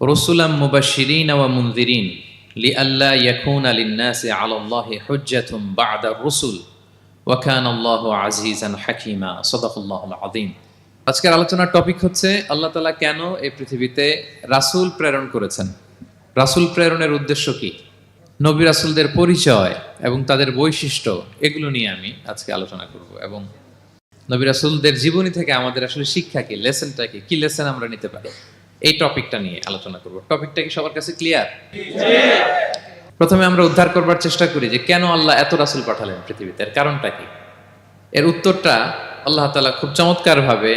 রসুলাম মুবাশশিরিন ওয়া মুনযিরিন লিআল্লা ইয়াকুনা লিন-নাসি আলাল্লাহি হুজ্জাতুন বা'দার রুসুল ওয়া কানা আল্লাহু আজিজান হাকীমা। সাদাকাল্লাহুল আযীম। আজকের আলোচনার টপিক হচ্ছে আল্লাহ তাআলা কেন এই পৃথিবীতে রাসূল প্রেরণ করেছেন, রাসূল প্রেরণের উদ্দেশ্য কি, নবী রাসূলদের পরিচয় এবং তাদের বৈশিষ্ট্য, এগুলো নিয়ে আমি আজকে আলোচনা করব এবং নবী রাসূলদের জীবনী থেকে আমাদের আসলে শিক্ষা কি, লেসনটা কি লেসন আমরা নিতে পারি, এই টপিকটা নিয়ে আলোচনা করব। টপিকটা কি সবার কাছে ক্লিয়ার? প্রথমে আমরা উদ্ধার করবার চেষ্টা করি যে কেন আল্লাহ এত রাসূল পাঠালেন পৃথিবীতে, এর কারণটা কি। এর উত্তরটা আল্লাহ তাআলা খুব চমৎকার ভাবে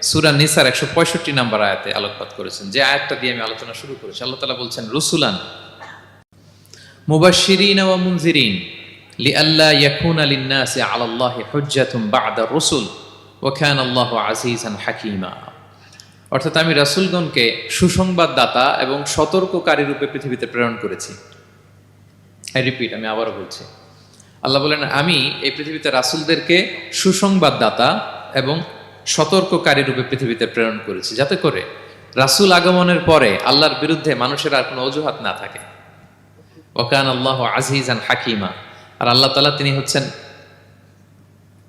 সূরা নিসার 165 নম্বর আয়াতে আলোকপাত করেছেন, যে আয়াতটা দিয়ে আমি আলোচনা শুরু করেছি। আল্লাহ তাআলা বলছেন, রুসুলান মুবাশশিরিন ওয়া মুনযিরিন লিআল্লা ইয়াকুনা লিন-নাসি আলাল্লাহি হুজ্জাতুন বা'দার রুসুল ওয়া কানা আল্লাহু আজিজান হাকীমা। অর্থাৎ আমি রাসূলগণকে সুসংবাদদাতা এবং সতর্ককারী রূপে পৃথিবীতে প্রেরণ করেছি। আমি আবারও বলছি, আল্লাহ বলেন আমি এই পৃথিবীতে রাসূলদেরকে সুসংবাদদাতা এবং সতর্ককারী রূপে পৃথিবীতে প্রেরণ করেছি, যাতে করে রাসূল আগমনের পরে আল্লাহর বিরুদ্ধে মানুষের আর কোনো অজুহাত না থাকে। ওয়া কানা আল্লাহু আজিজান হাকীমা। আর আল্লাহ তাআলা তিনি হচ্ছেন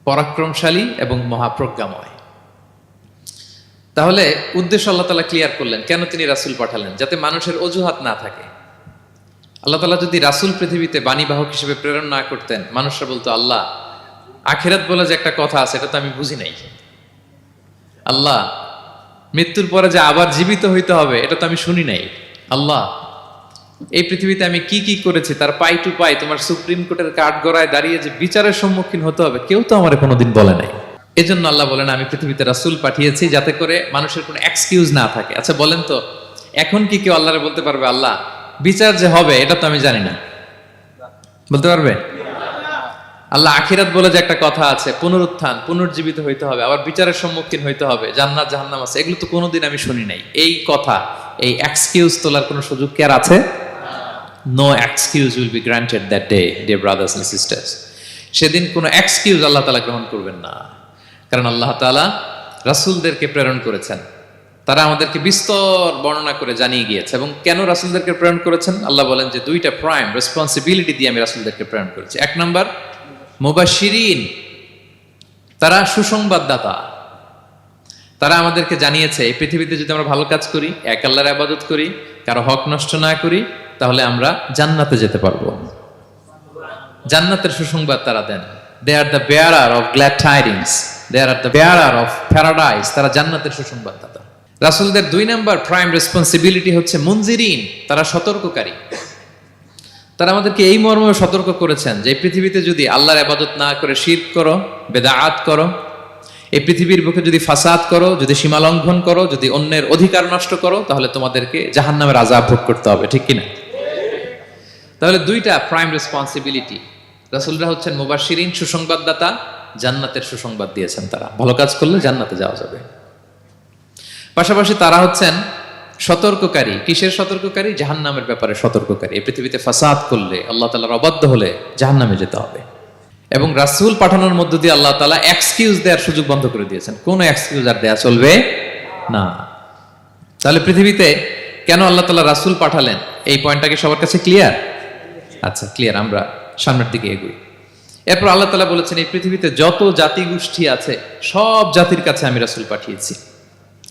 পরাক্রমশালী এবং মহাপ্রজ্ঞাময়। তাহলে উদ্দেশ্য আল্লাহ তাআলা ক্লিয়ার করলেন, কেন তিনি রাসূল পাঠালেন, যাতে মানুষের অজুহাত না থাকে। আল্লাহ তাআলা যদি রাসূল পৃথিবীতে বাণীবাহক হিসেবে প্রেরণ না করতেন, মানুষরা বলতো আল্লাহ আখিরাত বলে যে একটা কথা আছে এটা তো আমি বুঝি নাই, আল্লাহ মৃত্যুর পরে যে আবার জীবিত হইতে হবে এটা তো আমি শুনি নাই, আল্লাহ এই পৃথিবীতে আমি কি কি করেছি তার পাই টু পাই তোমার সুপ্রিম কোর্টের কাঠগড়ায় দাঁড়িয়ে যে বিচারের সম্মুখীন হতে হবে কেউ তো আমার কোনোদিন বলে নাই। এজন্য আল্লাহ বলেন আমি পৃথিবীতে রাসূল পাঠিয়েছি যাতে করে মানুষের কোনো এক্সকিউজ না থাকে। আচ্ছা বলেন তো, এখন কি কেউ আল্লাহরে বলতে পারবে আল্লাহ বিচার যে হবে এটা তো আমি জানি না? বলতে পারবে? আল্লাহ আখিরাত বলে যে একটা কথা আছে, পুনরুত্থান, পুনর্জীবিত হইতে হবে, আবার বিচারের সম্মুখীন হইতে হবে, জান্নাত জাহান্নাম আছে, এগুলো তো কোনোদিন আমি শুনি নাই। এই কথা, এই এক্সকিউজ তোলার কোনো সুযোগ কি আর আছে? No excuse will be granted that day, dear brothers and sisters. সেদিন কোনো এক্সকিউজ আল্লাহ তাআলা গ্রহণ করবেন না, কারণ আল্লাহ তাআলা রাসূলদেরকে প্রেরণ করেছেন, তারা আমাদেরকে বিস্তর বর্ণনা করে জানিয়ে গিয়েছে। এবং কেন রাসূলদেরকে প্রেরণ করেছেন আল্লাহ বলেন যে দুইটা প্রাইম রেসপন্সিবিলিটি দিয়ে আমি রাসূলদেরকে প্রেরণ করেছি। এক নাম্বার মুবাশশিরিন, তারা সুসংবাদদাতা, তারা আমাদেরকে জানিয়েছে এই পৃথিবীতে যদি আমরা ভালো কাজ করি, এক আল্লাহর ইবাদত করি, কারো হক নষ্ট না করি, তাহলে আমরা জান্নাতে যেতে পারবো। জান্নাতের সুসংবাদ তারা দেন। They are the bearer of glad tidings. They are the bearer of paradise. তারা জান্নাতের সুসংবাদদাতা। রাসূলদের দুই নাম্বার প্রাইম রেসপন্সিবিলিটি হচ্ছে মুনযিরিন, তারা সতর্ককারী। তারা আমাদেরকে এই মর্মে সতর্ক করেছেন যে এই পৃথিবীতে যদি আল্লাহর ইবাদত না করে শিরক করো, বেদাত করো, এই পৃথিবীর বুকে যদি ফাসাদ করো, যদি সীমা লঙ্ঘন করো, যদি অন্যের অধিকার নষ্ট করো, তাহলে তোমাদেরকে জাহান্নামের আযাব ভোগ করতে হবে, ঠিক কিনা? তাহলে দুইটা প্রাইম রেসপন্সিবিলিটি। রাসূলরা হচ্ছেন মুবাশশিরিন, সুসংবাদদাতা, জান্নাতের সুসংবাদ দিয়েছেন। তারা ভালো কাজ করলে জান্নাতে যাওয়া যাবে। পাশাপাশি তারা হচ্ছেন সতর্ককারী। কিসের সতর্ককারী? জাহান্নামের ব্যাপারে সতর্ককারী। এই পৃথিবীতে ফাসাদ করলে, আল্লাহ তাআলার অবাধ্য হলে জাহান্নামে যেতে হবে। এবং রাসূল পাঠানোর মধ্য দিয়ে আল্লাহ তাআলা এক্সকিউজ দেওয়ার সুযোগ বন্ধ করে দিয়েছেন। কোনো এক্সকিউজ আর দেয়া চলবে না। তাহলে পৃথিবীতে কেন আল্লাহ তাআলা রাসূল পাঠালেন, এই পয়েন্টটা কি সবার কাছে ক্লিয়ার? আচ্ছা ক্লিয়ার, আমরা সামনের দিকে এগোই। এরপর আল্লাহ তাআলা বলেছেন এই পৃথিবীতে যত জাতি গোষ্ঠী আছে সব জাতির কাছে আমি রাসূল পাঠিয়েছি।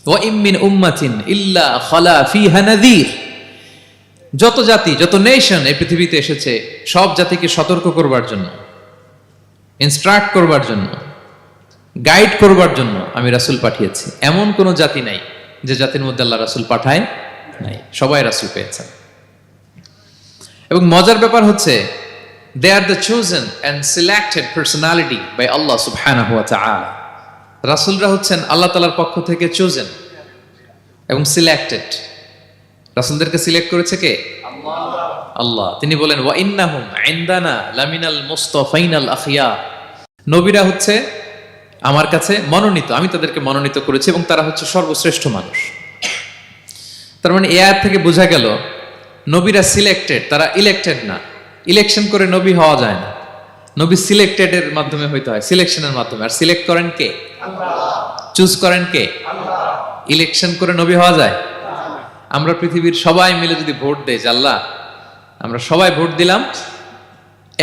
ওয়া ইম মিন উম্মাতিন ইল্লা খালা ফিহা নাযীর। যত জাতি, যত নেশন এই পৃথিবীতে এসেছে সব জাতিকে সতর্ক করবার জন্য, ইনস্ট্রাক্ট করবার জন্য, গাইড করবার জন্য আমি রাসূল পাঠিয়েছি। এমন কোন জাতি নাই যে জাতির মধ্যে আল্লাহ রাসূল পাঠায় নাই, সবাই রাসূল পেয়েছেন। এবং মজার ব্যাপার হচ্ছে they are the chosen and selected personality by Allah subhanahu wa ta'ala. রাসূলরা হচ্ছেন আল্লাহ তাআলার পক্ষ থেকে chosen এবং সিলেক্টেড। রাসূলদেরকে সিলেক্ট করেছে কে? আল্লাহ। তিনি বলেন ওয়া ইন্নাহুম ইনদানা লামিনাল মুস্তাফাইনাল আখিয়া। নবীরা হচ্ছে আমার কাছে মনোনীত, আমি তাদেরকে মনোনীত করেছি এবং তারা হচ্ছে সর্বশ্রেষ্ঠ মানুষ। তার মানে এই আয়াত থেকে বোঝা গেল নবীরা সিলেক্টেড, তারা ইলেক্টেড না। ইলেকশন করে নবী হওয়া যায় না, নবী সিলেক্টেড এর মাধ্যমে হইতে হয়, সিলেকশনের মাধ্যমে। আর সিলেক্ট করেন কে? আল্লাহ। চুজ করেন কে? আল্লাহ। ইলেকশন করে নবী হওয়া যায়? আমরা পৃথিবীর সবাই মিলে যদি ভোট দেই যে আল্লাহ আমরা সবাই ভোট দিলাম,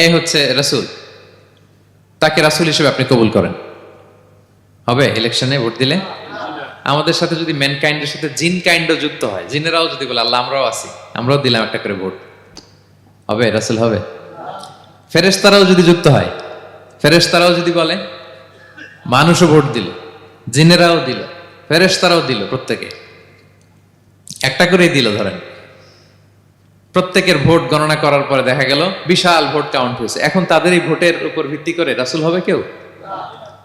এ হচ্ছে রাসূল, তাকে রাসূল হিসেবে আপনি কবুল করেন, হবে ইলেকশনে ভোট দিলে? আমাদের সাথে যদি ম্যানকাইন্ডের সাথে জিন কাইন্ডও যুক্ত হয়, জিনেরাও যদি বলে আল্লাহ আমরাও আছি, আমরাও দিলাম একটা করে ভোট, হবে রাসূল হবে? ফেরেশতারাও যদি যুক্ত হয়, ফেরেশতারাও যদি বলে, মানুষও ভোট দিল, জিনেরাও দিল, ফেরেশতারাও দিল, প্রত্যেকে একটা করেই দিল, ধরেন প্রত্যেকের ভোট গণনা করার পরে দেখা গেল বিশাল ভোট কাউন্ট হয়েছে, এখন তাদের এই ভোটের উপর ভিত্তি করে রাসূল হবে কেউ?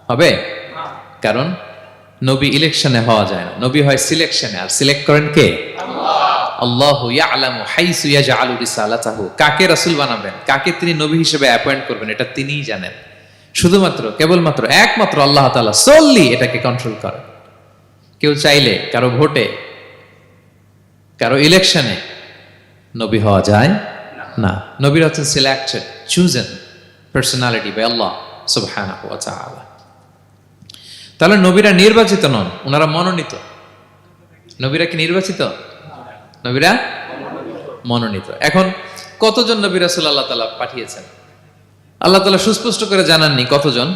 হবে? কারণ নবী ইলেকশনে হওয়া যায় না, নবী হয় সিলেকশনে, আর সিলেক্ট করেন কে? আল্লাহু ইয়ালামু হাইসু ইয়াজআলু রিসালাতাহু, কাকে রাসূল বানাবেন, কাকে তিনি নবী হিসেবে অ্যাপয়েন্ট করবেন, এটা তিনিই জানেন। শুধুমাত্র কেবলমাত্র একমাত্র আল্লাহ তাআলা সোললি এটাকে কন্ট্রোল করেন। কেউ চাইলে কারো ভোটে, কারো ইলেকশনে নবী হওয়া যায় না। নবীরা হচ্ছেন সিলেক্টেড, চুজেন পার্সোনালিটি বাই আল্লাহ সুবহানাহু ওয়া তাআলা। তাহলে নবীরা নির্বাচিত নন, ওনারা মনোনীত। নবীরা কি নির্বাচিত? নবীরা মনোনীত। এখন কতজন নবী রাসূল আল্লাহ তাআলা পাঠিয়েছেন? আল্লাহ তাআলা সুস্পষ্ট করে জানাননি কতজন।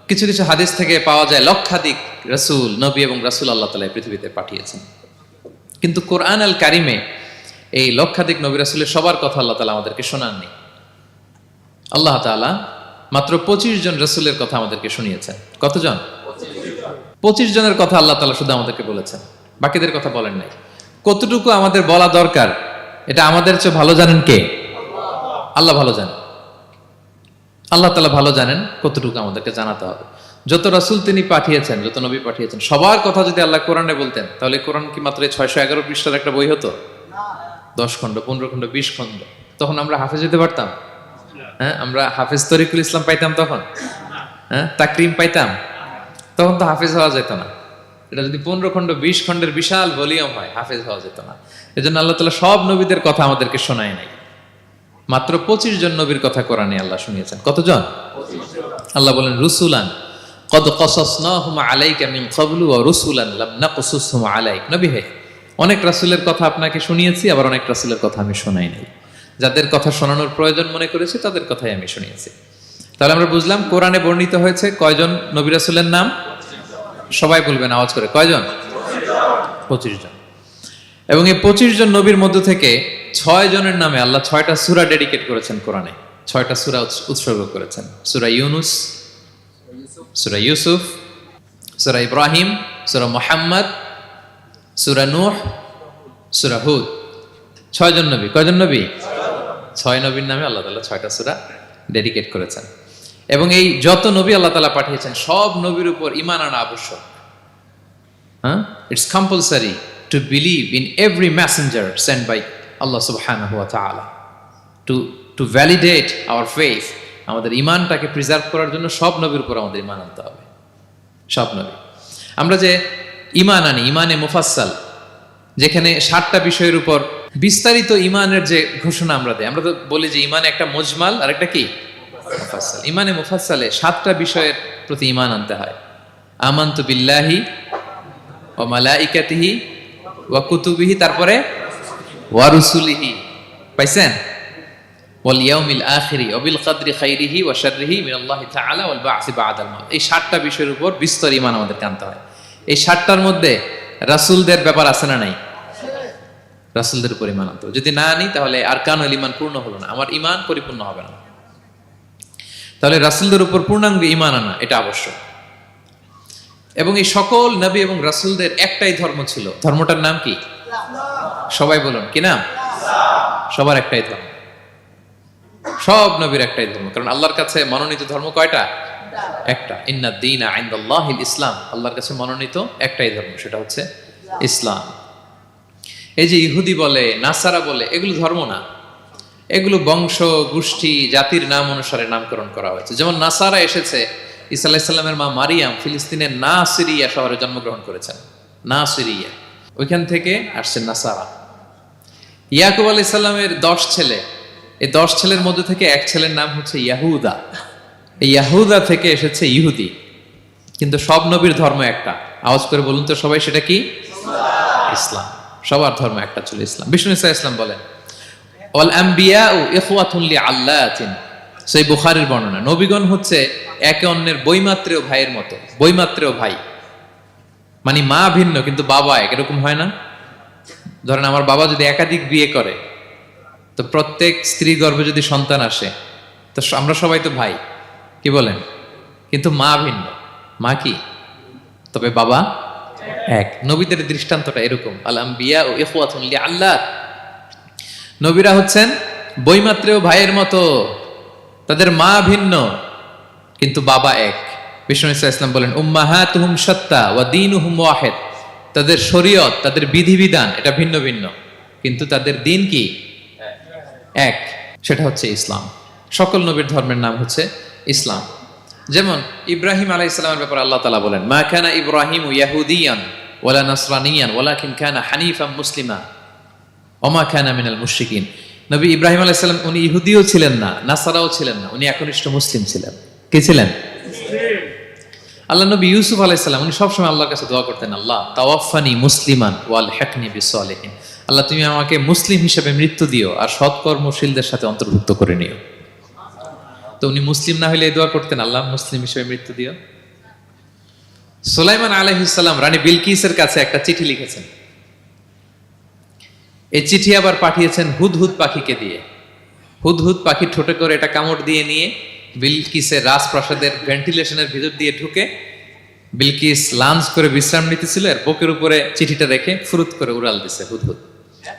কিছু কিছু হাদিস থেকে পাওয়া যায় লক্ষাধিক রাসূল, নবী এবং রাসূল আল্লাহ তাআলা পৃথিবীতে পাঠিয়েছেন। কিন্তু কোরআন আল কারিমে এই লক্ষাধিক নবী রাসূলের সবার কথা আল্লাহ তাআলা আমাদেরকে শোনাননি। আল্লাহ তাআলা মাত্র 25 জন রাসূলের কথা আমাদেরকে শুনিয়েছেন। কতজন? 25 জনের কথা আল্লাহ তাআলা শুধু আমাদেরকে বলেছেন, বাকিদের কথা বলেন নাই। কতটুকু আমাদের বলা দরকার এটা আমাদের চেয়ে ভালো জানেন কে? আল্লাহ ভালো জানেন। আল্লাহ তাআলা ভালো জানেন কতটুকু আমাদেরকে জানাতে হবে। যত রাসূল তিনি পাঠিয়েছেন, যত নবী পাঠিয়েছেন, সবার কথা যদি আল্লাহ কোরআনে বলতেন, তাহলে কোরআন কি মাত্র 611 পৃষ্ঠার একটা বই হতো? 10 খণ্ড, 15 খণ্ড, 20 খণ্ড। তখন আমরা হাফেজ হতে পারতাম? হ্যাঁ, আমরা হাফেজ তরিকুল ইসলাম পাইতাম তখন? হ্যাঁ, তাকরিম পাইতাম? তখন তো হাফেজ হওয়া যেত না। এটা যদি 15 খণ্ড 20 খণ্ডের বিশাল ভলিউম হয়, হাফেজ হওয়া যেত না। এজন্য আল্লাহ তাআলা সব নবীদের কথা আমাদেরকে শোনায় নাই, মাত্র 25 জন নবীর কথা কোরআনে আল্লাহ শুনিয়েছেন। কতজন? 25 জন। আল্লাহ বলেন রুসুলান কদ কসাসনাহুম আলাইকা মিন ক্বাবলু ওয়া রুসুলান লাম নাকসুসহুম আলাইক। নবী হে, অনেক রাসূলের কথা আপনাকে শুনিয়েছি, আবার অনেক রাসূলের কথা আমি শোনাই নাই। যাদের কথা শোনানোর প্রয়োজন মনে করেছি তাদের কথাই আমি শুনিয়েছি। তাহলে আমরা বুঝলাম কোরআনে বর্ণিত হয়েছে কয়জন নবী রাসূলের নাম? সবাই বলবেন আওয়াজ করে, কয়জন? 25 জন। এবং এই 25 জন নবীর মধ্য থেকে 6 জনের নামে আল্লাহ 6টা সূরা ডেডিকেট করেছেন কোরআনে, 6টা সূরা উৎসর্গ করেছেন। সূরা ইউনুস, সূরা ইউসুফ, সূরা ইব্রাহিম, সূরা মুহাম্মদ, সূরা নূহ, সূরা হুদ। 6 জন নবী। কয়জন নবী? 6 নবীর নামে আল্লাহ তাআলা 6টা সূরা ডেডিকেট করেছেন। এবং এই যত নবী আল্লাহ তাআলা পাঠিয়েছেন, সব নবীর উপর ঈমান আনা আবশ্যক। হ্যাঁ, it's compulsory to believe in every messenger sent by Allah subhanahu wa ta'ala to validate our faith. আমাদের ঈমানটাকে প্রিজার্ভ করার জন্য সব নবীর উপর আমাদের ঈমান আনতে হবে, সব নবী। আমরা যে ঈমান আনি, ঈমানে মুফাসসাল, যেখানে 7টা বিষয়ের উপর বিস্তারিত ঈমানের যে ঘোষণা আমরা দেই, আমরা তো বলি যে ঈমানে একটা মুজমাল আর একটা কি মুফাসসাল। ঈমানে মুফাসসালে 7টা বিষয়ের প্রতি ঈমান আনতে হয়। আমানতু বিল্লাহি ওয়া মালাইকাতিহি ওয়া কুতুবিহি, তারপরে ওয়া রুসুলিহি, পাইছেন? ওয়াল ইয়াউমিল আখিরি ওয়া বিল কদরি খাইরিহি ওয়া শাররিহি মিনাল্লাহি তাআলা ওয়াল বা'সি বা'দাল মাউত। এই 7টা বিষয়ের উপর বিস্তর ঈমান আমাদেরকে আনতে হয়। এই 7টার মধ্যে রাসূলদের ব্যাপার আছে না নাই? রাসূলদের উপর ঈমান আনতে হবে। যদি না আনি তাহলে আরকানুল ঈমান পূর্ণ হলো না, আমার ঈমান পরিপূর্ণ হবে না। তাহলে রাসূলদের উপর পূর্ণাঙ্গ ঈমান আনা এটা আবশ্যক। এবং এই সকল নবী এবং রাসূলদের একটাই ধর্ম ছিল। ধর্মটার নাম কি? সবাই বলুন, কি নাম? সবার একটাই ধর্ম, সব নবীর একটাই ধর্ম। কারণ আল্লাহর কাছে মনোনীত ধর্ম কয়টা? একটা। ইন্নাদ দীনা ইনদাল্লাহিল ইসলাম, আল্লাহর কাছে মনোনীত একটাই ধর্ম, সেটা হচ্ছে ইসলাম। এই যে ইহুদি বলে, নাসারা বলে, এগুলো ধর্ম না, এগুলো বংশ, গোষ্ঠী, জাতির নাম অনুসারে নামকরণ করা হয়েছে। যেমন নাসারা এসেছে, ঈসা আলাইহিস সালামের মা মারিয়াম ফিলিস্তিনের নাসিরিয়া শহরে জন্মগ্রহণ করেছেন। নাসিরিয়া, ওইখান থেকে আসছে নাসারা। ইয়াকুব আলাইহিস সালামের 10 ছেলে, এই 10 ছেলের মধ্যে থেকে এক ছেলের নাম হচ্ছে ইয়াহুদা। এই ইয়াহুদা থেকে এসেছে ইহুদি। কিন্তু সব নবীর ধর্ম একটা। আওয়াজ করে বলুন তো সবাই, সেটা কি? ইসলাম। সবার ধর্ম একটা ছিল ইসলাম। বিষ্ণু ইসলাম বলেন ওয়াল আম্বিয়াউ ইখওয়াতুন লিআল্লাতিন, সেই বুখারীর বর্ণনা, নবীগণ হচ্ছে একে অন্যের বৈমাত্রেয় ভাইয়ের মতো। বৈমাত্রেয় ভাই মানে মা ভিন্ন কিন্তু বাবা এক, এরকম হয় না? ধরেন আমার বাবা যদি একাধিক বিয়ে করে, তো প্রত্যেক স্ত্রী গর্ভে যদি সন্তান আসে, তো আমরা সবাই তো ভাই, কি বলেন? কিন্তু মা ভিন্ন। মা কি? তবে বাবা এক। নবীদের দৃষ্টান্তটা এরকম, আল আম্বিয়া ও ইখওয়াতুন লিআল্লাহ, নবীরা হচ্ছেন বৈমাত্রেয় ভাইয়ের মতো, তাদের মা ভিন্ন কিন্তু বাবা এক। বিষ্ণু ইসলাম বলেন উম্মাহাতুহুম শাত্তা ওয়া দীনুহুম ওয়াহিদ, তাদের শরীয়ত, তাদের বিধিবিধান এটা ভিন্ন ভিন্ন কিন্তু তাদের দিন কি? এক, সেটা হচ্ছে ইসলাম। সকল নবীর ধর্মের নাম হচ্ছে ইসলাম। যেমন ইব্রাহিম আলাইহিস সালামের ব্যাপারে আল্লাহ তাআলা বলেন মা কানা ইব্রাহিমু ইয়াহুদিয়ান ওয়ালা নাসরানিয়ান ওয়ালাকিন কানা হানিফাম মুসলিমা ওয়া মা কানা মিনাল মুশরিকিন। নবী ইব্রাহিম আলাইহিস সালাম উনি ইহুদিও ছিলেন না, নাসারাও ছিলেন না, উনি একনিষ্ঠ মুসলিম ছিলেন। কি ছিলেন? আল্লাহ নবী ইউসুফ আলাইহিস সালাম উনি সবসময় আল্লাহর কাছে দোয়া করতেন, আল্লাহ তাওয়াফানি মুসলিমান ওয়াল হিকনি বিসসালিহিন, আল্লাহ তুমি আমাকে মুসলিম হিসেবে মৃত্যু দিও আর সৎকর্মশীলদের সাথে অন্তর্ভুক্ত করে নিও। তো উনি মুসলিম না হলে এই দোয়া করতেন, আল্লাহ মুসলিম হিসেবে মৃত্যু দিও। সুলাইমান আলাইহিস সালাম রানী বিলকিসের কাছে একটা চিঠি লিখেছেন, এই চিঠি আবার পাঠিয়েছেন হুদহুদ পাখিকে দিয়ে। হুদহুদ পাখি ঠোঁটে করে এটা কামড় দিয়ে নিয়ে বিলকিসের রাজপ্রাসাদের ভেন্টিলেশনের ভিতর দিয়ে ঢুকে, বিলকিস লাঞ্চ করে বিশ্রাম নিতেছিল, এর বুকের উপরে চিঠিটা রেখে ফুরুত করে উড়াল দিছে হুদহুদ।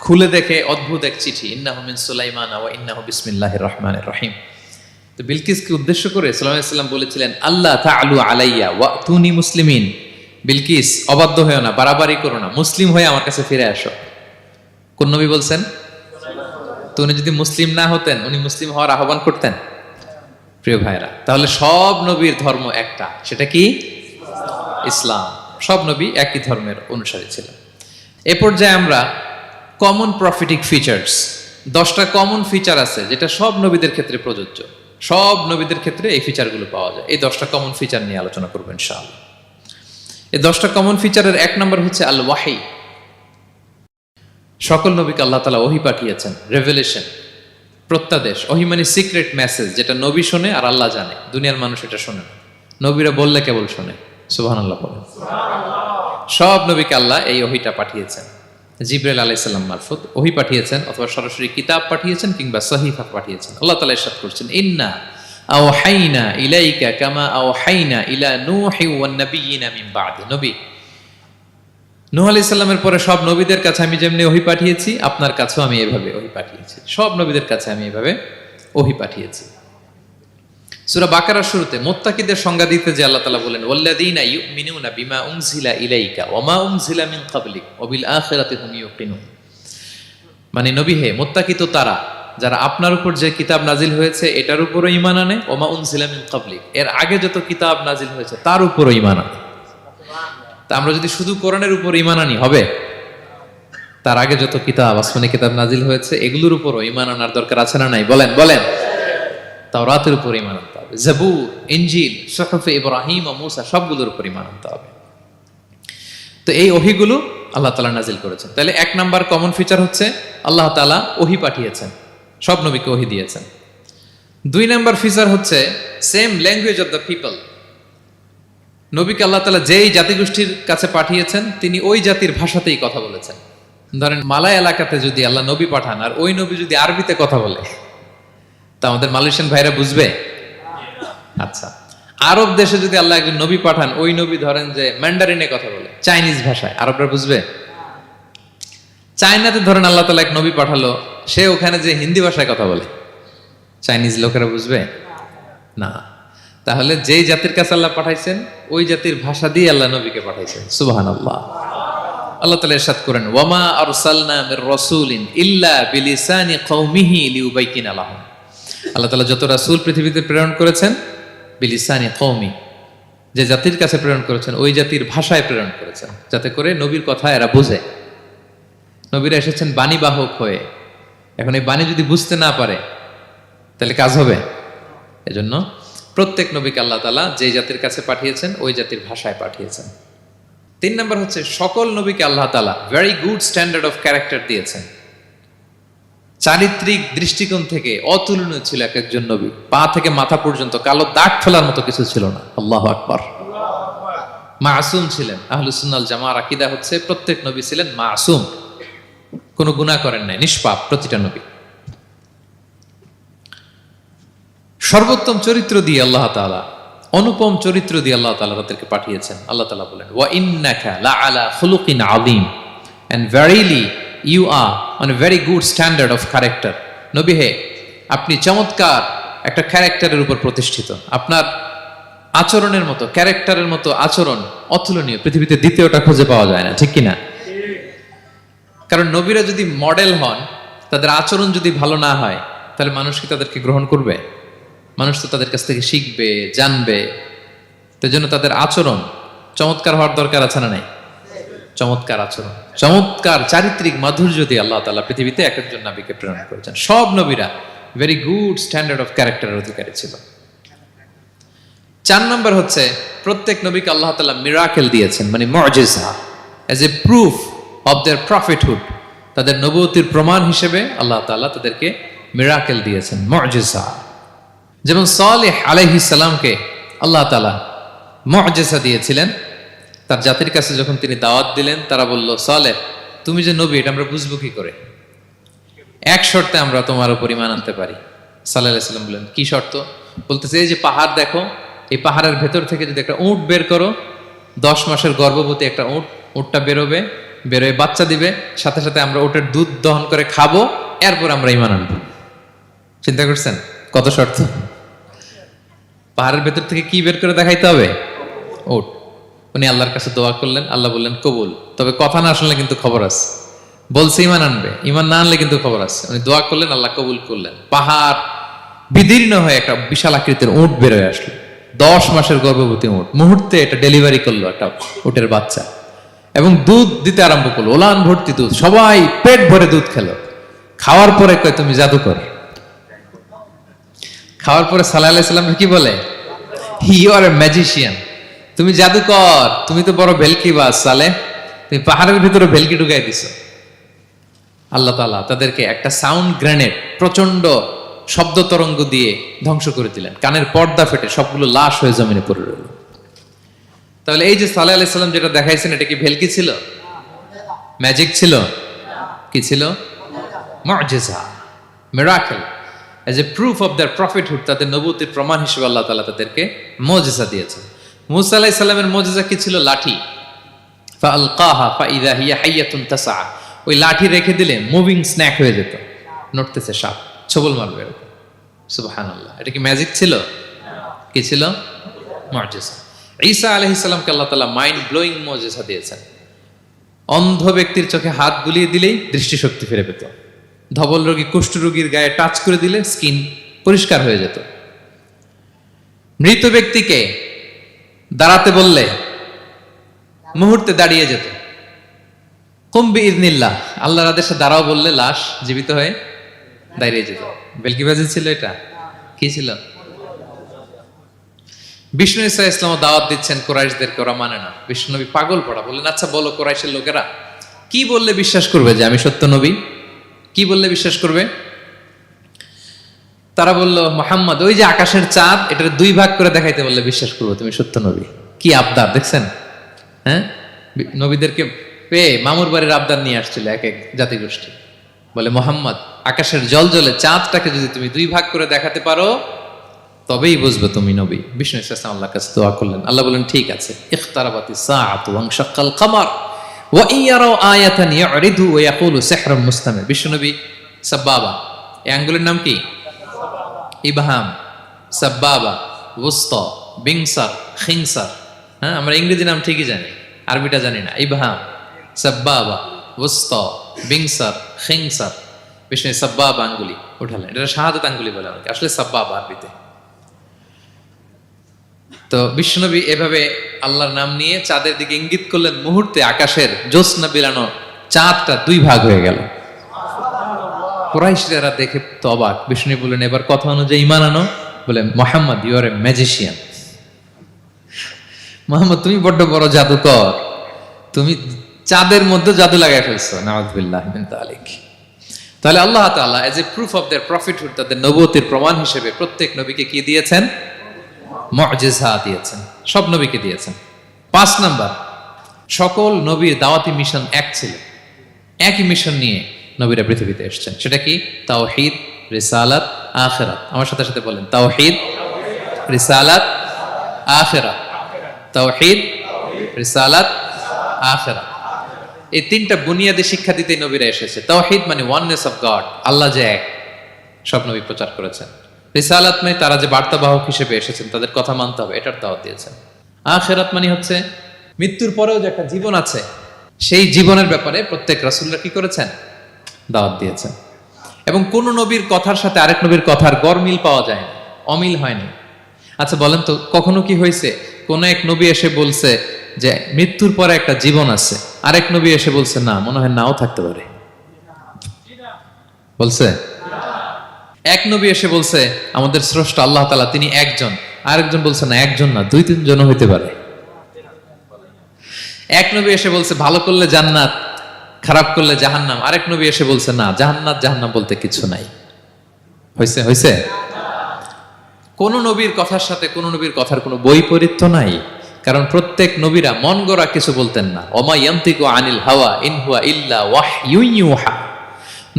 খুলে দেখে অদ্ভুত এক চিঠি, ইন্নাহু মিন সুলাইমান ওয়া ইন্নাহু বিসমিল্লাহির রহমানির রহিম। তো বিলকিসকে উদ্দেশ্য করে সাল্লাল্লাহু আলাইহি ওয়াসাল্লাম বলেছিলেন আল্লাহ তাআলু আলাইয়া ওয়াতুনি মুসলিমিন, বিলকিস অবাধ্য হয়েও না, বাড়াবাড়ি করো না, মুসলিম হয়ে আমার কাছে ফিরে আসো। কোন নবী বলছেন? তো উনি যদি মুসলিম না হতেন, উনি মুসলিম হওয়ার আহ্বান করতেন? প্রিয় ভাইরা, তাহলে সব নবীর ধর্ম একটা, সেটা কি? ইসলাম। সব নবী একই ধর্মের অনুসারী ছিলেন। এ পর্যায়ে আমরা কমন প্রফিটিক ফিচার্স, 10টা কমন ফিচার আছে যেটা সব নবীদের ক্ষেত্রে প্রযোজ্য। সব নবীদের ক্ষেত্রে এই ফিচারগুলো পাওয়া যায়। এই 10টা কমন ফিচার নিয়ে আলোচনা করব ইনশাআল্লাহ। এই 10টা কমন ফিচারের 1 নম্বর হচ্ছে আল ওয়াহি। সকল নবীকে আল্লাহ তাআলা ওহী পাঠিয়েছেন, রেভেলেশন, প্রত্যাদেশ। ওহী মানে সিক্রেট মেসেজ, যেটা নবী শোনে আর আল্লাহ জানে, দুনিয়ার মানুষ এটা শোনে না। নবীরা বললে কেবল শোনে। সুবহানাল্লাহ বলেন। সব নবীকে আল্লাহ এই ওহীটা পাঠিয়েছেন, জিবরাইল আলাইহিস সালাম মারফত ওহী পাঠিয়েছেন, অথবা সরাসরি কিতাব পাঠিয়েছেন, কিংবা সহিফা পাঠিয়েছেন। আল্লাহ তাআলা ইরশাদ করছেন ইন্না আওহাইনা ইলাইকা কামা আওহাইনা ইলা নূহি ওয়ান নাবিয়িনা মিন বাদি। নবী নূহ আলাইহিস সালামের পরে সব নবীদের কাছে আমি যেমনি ওহী পাঠিয়েছি, আপনার কাছেও আমি এভাবে ওহী পাঠিয়েছি। সব নবীদের কাছে আমি এভাবে ওহী পাঠিয়েছি। সূরা বাকারার শুরুতে মুত্তাকিদের সংজ্ঞা দিতে যে আল্লাহ তাআলা বলেন ওয়াল্লাযীনা ইউমিনুনা বিমা উনজিলা ইলাইকা ওয়া মা উনজিলা মিন ক্বাবলিক ওয়া বিল আখিরাতি হুম ইউকিনুন। মানে নবী হে, মুত্তাকি তো তারা যারা আপনার উপর যে কিতাব নাজিল হয়েছে এটার উপরও ঈমান আনে, ওয়া মা উনজিলা মিন ক্বাবলিক, এর আগে যত কিতাব নাজিল হয়েছে তার উপরও ঈমান আনে। তা আমরা যদি শুধু কোরআনের উপর ঈমান আনি হবে? তার আগে যত কিতাব, আসমানি কিতাব নাজিল হয়েছে এগুলোর উপরও ঈমান আনার দরকার আছে না নাই? বলেন বলেন। তাওরাতের উপর ঈমান আনতে হবে, জাবুর, ইনজিল, সুহুফে ইব্রাহিম ও মূসা সবগুলোর উপর ঈমান আনতে হবে। তো এই ওহীগুলো আল্লাহ তাআলা নাজিল করেছেন। তাহলে 1 নাম্বার কমন ফিচার হচ্ছে আল্লাহ তাআলা ওহী পাঠিয়েছেন, সব নবীকে ওহী দিয়েছেন। 2 নাম্বার ফিচার হচ্ছে same language of the people. নবীকে আল্লাহ তাআলা যেই জাতিগোষ্ঠীর কাছে পাঠিয়েছেন তিনি ওই জাতির ভাষাতেই কথা বলেছেন। ধরেন মালয় এলাকাতে যদি আল্লাহ নবী পাঠান আর ওই নবী যদি আরবিতে কথা বলে, তা আমাদের মালয়েশিয়ান ভাইরা বুঝবে? আচ্ছা, আরব দেশে যদি আল্লাহ একজন নবী পাঠান, ওই নবী ধরেন যে ম্যান্ডারিনে কথা বলে, চাইনিজ ভাষায়, আরবরা বুঝবে? চায়নাতে ধরেন আল্লাহ তাআলা এক নবী পাঠালো, সে ওখানে যে হিন্দি ভাষায় কথা বলে, চাইনিজ লোকেরা বুঝবে না। তাহলে যেই জাতির কাছে আল্লাহ পাঠাইছেন ওই জাতির ভাষা দিয়ে আল্লাহ নবীকে পাঠাইছেন। সুবহানাল্লাহ। আল্লাহ তাআলা ইরশাদ করেন ওয়ামা আরসালনা মির রাসূলিন ইল্লা বিলিসানি কওমিহি লিউবাইয়িনা লাহুম। আল্লাহ তাআলা যত রাসূল পৃথিবীতে প্রেরণ করেছেন, বিলিসানি কওমি, যে জাতির কাছে প্রেরণ করেছেন ওই জাতির ভাষায় প্রেরণ করেছেন, যাতে করে নবীর কথা এরা বুঝে। নবীরা এসেছেন বাণীবাহক হয়ে, এখন এই বাণী যদি বুঝতে না পারে তাহলে কাজ হবে? এজন্য প্রত্যেক নবীকে আল্লাহ তাআলা যে জাতির কাছে পাঠিয়েছেন ওই জাতির ভাষায় পাঠিয়েছেন। 3 নম্বর হচ্ছে সকল নবীকে আল্লাহ তাআলা very good standard of character দিয়েছেন। চারিত্রিক দৃষ্টিকোণ থেকে অতুলনীয় ছিল এক একজন নবী। পা থেকে মাথা পর্যন্ত কালো দাগ ফেলার মতো কিছু ছিল না। আল্লাহু আকবার। মাসুম ছিলেন। আহলুস সুন্নাহ ওয়াল জামাআর আকীদা হচ্ছে প্রত্যেক নবী ছিলেন মাসুম, কোনো গুনাহ করেন নাই, নিষ্পাপ প্রতিটা নবী। সর্বোত্তম চরিত্র দিয়ে আল্লাহ তাআলা, অনুপম চরিত্র দিয়ে আল্লাহ তাআলা তাদেরকে পাঠিয়েছেন। আল্লাহ তাআলা বলেন, ওয়া ইন্নাকা লাআলা খুলুকিন আযীম, and verily you are on a very good standard of character. নবী হে, আপনি চমৎকার একটা ক্যারেক্টারের উপর প্রতিষ্ঠিত। আপনার আচরণের মতো, ক্যারেক্টারের মতো আচরণ অতুলনীয়, পৃথিবীতে দ্বিতীয়টা খুঁজে পাওয়া যায় না, ঠিক কিনা? কারণ নবীরা যদি মডেল হন, তাদের আচরণ যদি ভালো না হয়, তাহলে মানুষ কি তাদেরকে গ্রহণ করবে? মানুষ তো তাদের কাছ থেকে শিখবে, জানবে। তো জন্য তাদের আচরণ চমৎকার হওয়ার দরকার আছে না নাই? চমৎকার আচরণ, চমৎকার চারিত্রিক মাধুর্য দিয়ে আল্লাহ তাআলা পৃথিবীতে এক একজন নবীকে প্রেরণ করেছেন। সব নবীরা ভেরি গুড স্ট্যান্ডার্ড অফ ক্যারেক্টারের অধিকারী ছিল। 4 নম্বর হচ্ছে প্রত্যেক নবীকে আল্লাহ তাআলা মিরাকেল দিয়েছেন, মানে মুজিজা, as a proof of their prophethood. তাদের নবুয়তির প্রমাণ হিসেবে আল্লাহ তাআলা তাদেরকে মিরাকেল দিয়েছেন, মুজিজা। যেমন সালেহ আলাইহিস সালামকে আল্লাহ তাআলা মুজিজা দিয়েছিলেন। তার জাতির কাছে যখন তিনি দাওয়াত দিলেন, তারা বলল, সালেহ তুমি যে নবী এটা আমরা বুঝবো কি করে? এক শর্তে আমরা তোমার উপর ঈমান আনতে পারি। সাল্লাল্লাহু আলাইহি সাল্লাম বললেন, কি শর্ত? বলতেছে, এই যে পাহাড় দেখো, এই পাহাড়ের ভেতর থেকে যদি একটা উট বের করো, 10 মাসের গর্ভবতী একটা উটটা বেরোবে, বেরোয় বাচ্চা দিবে, সাথে সাথে আমরা উটের দুধ দহন করে খাবো, এরপর আমরা ঈমান আনবো। চিন্তা করছেন কত শর্ত? পাহাড়ের ভেতর থেকে কি বের করে দেখাইতে হবে? উট। উনি আল্লাহর কাছে দোয়া করলেন, আল্লাহ বললেন কবুল, তবে কথা না শুনলে কিন্তু খবর আছে। বলছে ঈমান আনবে, ঈমান না আনলে কিন্তু খবর আছে। উনি দোয়া করলেন, আল্লাহ কবুল করলেন। পাহাড় বিদীর্ণ হয়ে একটা বিশাল আকৃতির উট বের হয়ে আসলো, 10 মাসের গর্ভবতী উট। মুহূর্তে এটা ডেলিভারি করলো একটা উটের বাচ্চা, এবং দুধ দিতে আরম্ভ করলো, ওলান ভর্তি দুধ। সবাই পেট ভরে দুধ খেলো। খাওয়ার পরে কয়, তুমি জাদুকর। খাওয়ার পরে সাল্লাল্লাহু আলাইহি সাল্লাম কি বলে? ইউ আর এ ম্যাজিশিয়ান, তুমি জাদুকর, তুমি তো বড় ভেলকিবাজ সালেহ, তুমি পাহাড়ের ভিতরে ভেলকি ঢুকাই দিছো। আল্লাহ তাআলা তাদেরকে একটা সাউন্ড গ্রেনেড, প্রচন্ড শব্দ তরঙ্গ দিয়ে ধ্বংস করে দিলেন। কানের পর্দা ফেটে সবগুলো লাশ হয়ে জমিনে পড়ে রইল। তাহলে এই যে সাল্লাল্লাহু আলাইহি সাল্লাম যেটা দেখাইছেন, এটা কি ভেলকি ছিল? ম্যাজিক ছিল? কি ছিল? মুজিজা, miracle. As a proof of their prophethood, তাদের নবুয়তির প্রমাণ হিসেবে আল্লাহ তাআলা তাদেরকে মুজিজা দিয়েছেন। মূসা আলাইহিস সালামের মুজিজা কি ছিল? লাঠি। ফাআলকাহা ফাইযা হিয়া হাইয়াতুন তাসআ। ওই লাঠি রেখে দিলে মুভিং স্ন্যাক হয়ে যেত, নড়তেছে সাপ, ছবল মারবে এরকম। সুবহানাল্লাহ, এটা কি ম্যাজিক ছিল? কি ছিল? মুজিজা। ঈসা আলাইহিস সালামকে আল্লাহ তাআলা মাইন্ড ব্লোয়িং মুজিজা দিয়েছেন। অন্ধ ব্যক্তির চোখে হাত বুলিয়ে দিলেই দৃষ্টিশক্তি ফিরে পেত। ধবল রোগী, কুষ্ঠ রোগীর গায়ে টাচ করে দিলে স্কিন পরিষ্কার হয়ে যেত। মৃত ব্যক্তিকে দাঁড়াতে বললে মুহূর্তে দাঁড়িয়ে যেত। কুম বিইযনিল্লাহ, আল্লাহর আদেশে দাঁড়াও বললে লাশ জীবিত হয়ে দাঁড়িয়ে যেত। বেলকিবাজি ছিল এটা? কি ছিল? বিষ্ণু ঈসা ইসলাম দাওয়াত দিচ্ছেন কুরাইশদেরকে, ওরা মানে না। বিষ্ণু নবী পাগল পড়া, বললেন, আচ্ছা বলো কুরাইশের লোকেরা কি বললে বিশ্বাস করবে যে আমি সত্য নবী? কি বললে বিশ্বাস করবে? তারা বলল, মুহাম্মদ ওই যে আকাশের চাঁদ, এটার 2 ভাগ করে দেখাইতে বললে বিশ্বাস করবো তুমি সত্য নবী। কি আবদার দেখছেন? হ্যাঁ, নবীদেরকে পেয়ে মামুর বাড়ির আবদার নিয়ে আসছিল এক এক জাতিগোষ্ঠী। বলে, মুহাম্মদ আকাশের জল জলে চাঁদটাকে যদি তুমি 2 ভাগ করে দেখাতে পারো, তবেই বুঝবে তুমি নবী। বিষ্ণু ইসলাম আল্লাহর কাছে দোয়া করলেন, আল্লাহ বললেন, ঠিক আছে। ইখতারাবাতিস সাআতু ওয়ানশাক্কাল কমার ওয়া ইয়ারাউ আয়াতান ইয়ারিদু ওয়া ইয়াকুলু সিহরুম মুস্তামির। বিষ্ণু নবী সাব্বাবা, এই আঙ্গুলের নাম কি? ইবহাম, সাব্বাবা, ওয়ুসতা, বিংসার, খিনসার। হ্যাঁ, আমরা ইংরেজি নাম ঠিকই জানি, আরবিটা জানি না। ইবহাম, সাব্বাবা, ওয়ুসতা, বিংসার, খিনসার। বিষ্ণু সাব্বাবা আঙ্গুলি উঠালেন, এটা শাহাদাত আঙ্গুলি বলে অনেকে, আসলে সাব্বাবা আরবিতে। তো বিশ্বনবী এভাবে আল্লাহর নাম নিয়ে চাঁদের দিকে ইঙ্গিত করলেন, মুহূর্তে আকাশের জ্যোৎস্না বিলানো চাঁদটা 2 ভাগ হয়ে গেল। কুরাইশরা দেখে তো অবাক। বিষ্ণু বললেন, এবার কথা অনুযায়ী ঈমান আনো। বলে, Muhammad you are a magician. Muhammad তুমি বড্ড বড় জাদুকর। তুমি চাঁদের মধ্যে জাদু লাগাই ফেলছো, নাউযুবিল্লাহি মিন যালিক। তাহলে আল্লাহ তাআলা age a proof of their prophethood, তাদের নবুয়তের প্রমাণ হিসেবে প্রত্যেক নবীকে কি দিয়েছেন? মুআজিজা দিয়েছেন, সব নবীকে দিয়েছেন। 5 নাম্বার, সকল নবীর দাওয়াতি মিশন এক ছিল, একই মিশন নিয়ে নবীরা পৃথিবীতে এসেছেন। সেটা কি? তাওহীদ, রিসালাত, আখিরাত। আমার সাথে সাথে বলেন, তাওহীদ, রিসালাত, আখিরাত। তাওহীদ, রিসালাত, আখিরাত। এই তিনটা বুনিয়াদী শিক্ষা দিতে নবীরা এসেছে। তাওহীদ মানে ওয়াননেস অফ গড, আল্লাহ যে এক, সব নবী প্রচার করেছেন। রিসালাত মানে তারা যে বার্তাবাহক হিসেবে এসেছেন, তাদের কথা মানতে হবে, এটার দাওয়াত দিয়েছেন। আখিরাত মানে হচ্ছে মৃত্যুর পরেও যে একটা জীবন আছে, সেই জীবনের ব্যাপারে প্রত্যেক রাসূলরা কি করেছেন? দাওয়াত দিয়েছেন। এবং কোন নবীর কথার সাথে আরেক নবীর কথার গরমিল পাওয়া যায় না, অমিল হয়নি। আচ্ছা বলেন তো, কখনো কি হয়েছে কোন এক নবী এসে বলছে যে মৃত্যুর পরে একটা জীবন আছে, আরেক নবী এসে বলছে না, মনে হয় নাও থাকতে পারে? বলছে? এক নবী এসে বলছে আমাদের স্রষ্টা আল্লাহ তাআলা তিনি একজন, আরেকজন বলছে না একজন না, 2-3 জন হইতে পারে। এক নবী এসে বলছে ভালো করলে জান্নাত, খারাপ করলে জাহান্নাম, আরেক নবী এসে বলছে না, জান্নাত জাহান্নাম বলতে কিছু নাই। হইছে? হইছে? কোন নবীর কথার সাথে কোন নবীর কথার কোনো বৈপরীত্য নাই, কারণ প্রত্যেক নবীরা মন গড়া কিছু বলতেন না। ওমা ইয়ান্তিকু আনিল হাওয়া ইন হুয়া ইল্লা ওয়াহয়ুন ইউহা।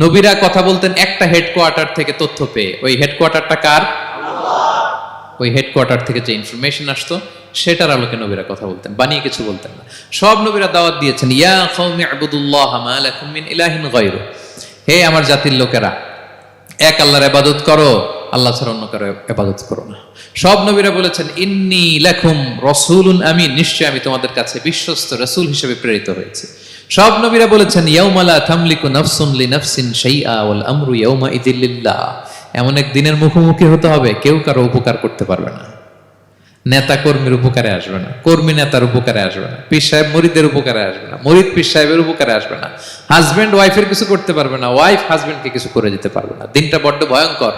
নবীরা কথা বলতেন একটা হেডকোয়ার্টার থেকে তথ্য পেয়ে। ওই হেডকোয়ার্টারটা কার? আল্লাহ। ওই হেডকোয়ার্টার থেকে যে ইনফরমেশন আসতো সেটার আলোকে নবীরা কথা বলতেন, বানিয়ে কিছু বলতেন না। সব নবীরা দাওয়াত দিয়েছেন, ইয়া কওমি ইবুদুল্লাহ মা লাকুম মিন ইলাহিন গায়রু। হে আমার জাতির লোকেরা, এক আল্লাহর ইবাদত করো, আল্লাহ ছাড়া অন্য কারো ইবাদত করো না। সব নবীরা বলেছেন ইন্নী লাকুম রাসূলুন আমিন, নিশ্চয় আমি তোমাদের কাছে বিশ্বস্ত রাসূল হিসেবে প্রেরিত হয়েছি। সব নবীরা বলেছেন ইয়াউমা লা তামলিকু নাফসুন লিনাফসিন শাইআ ওয়াল আমরু ইয়াউমা ইযিল লিল্লাহ। এমন এক দিনের মুখোমুখি হতে হবে কেউ কারো উপকার করতে পারবে না। নেতা কর্মীর উপকারে আসবে না, কর্মী নেতার উপকারে আসবে না, পীর সাহেব মুরিদের উপকারে আসবে না, মুরিদ পীর সাহেবের উপকারে আসবে না, হাজবেন্ড ওয়াইফের কিছু করতে পারবে না, ওয়াইফ হাজবেন্ডকে কিছু করে দিতে পারবে না। দিনটা বড্ড ভয়ঙ্কর।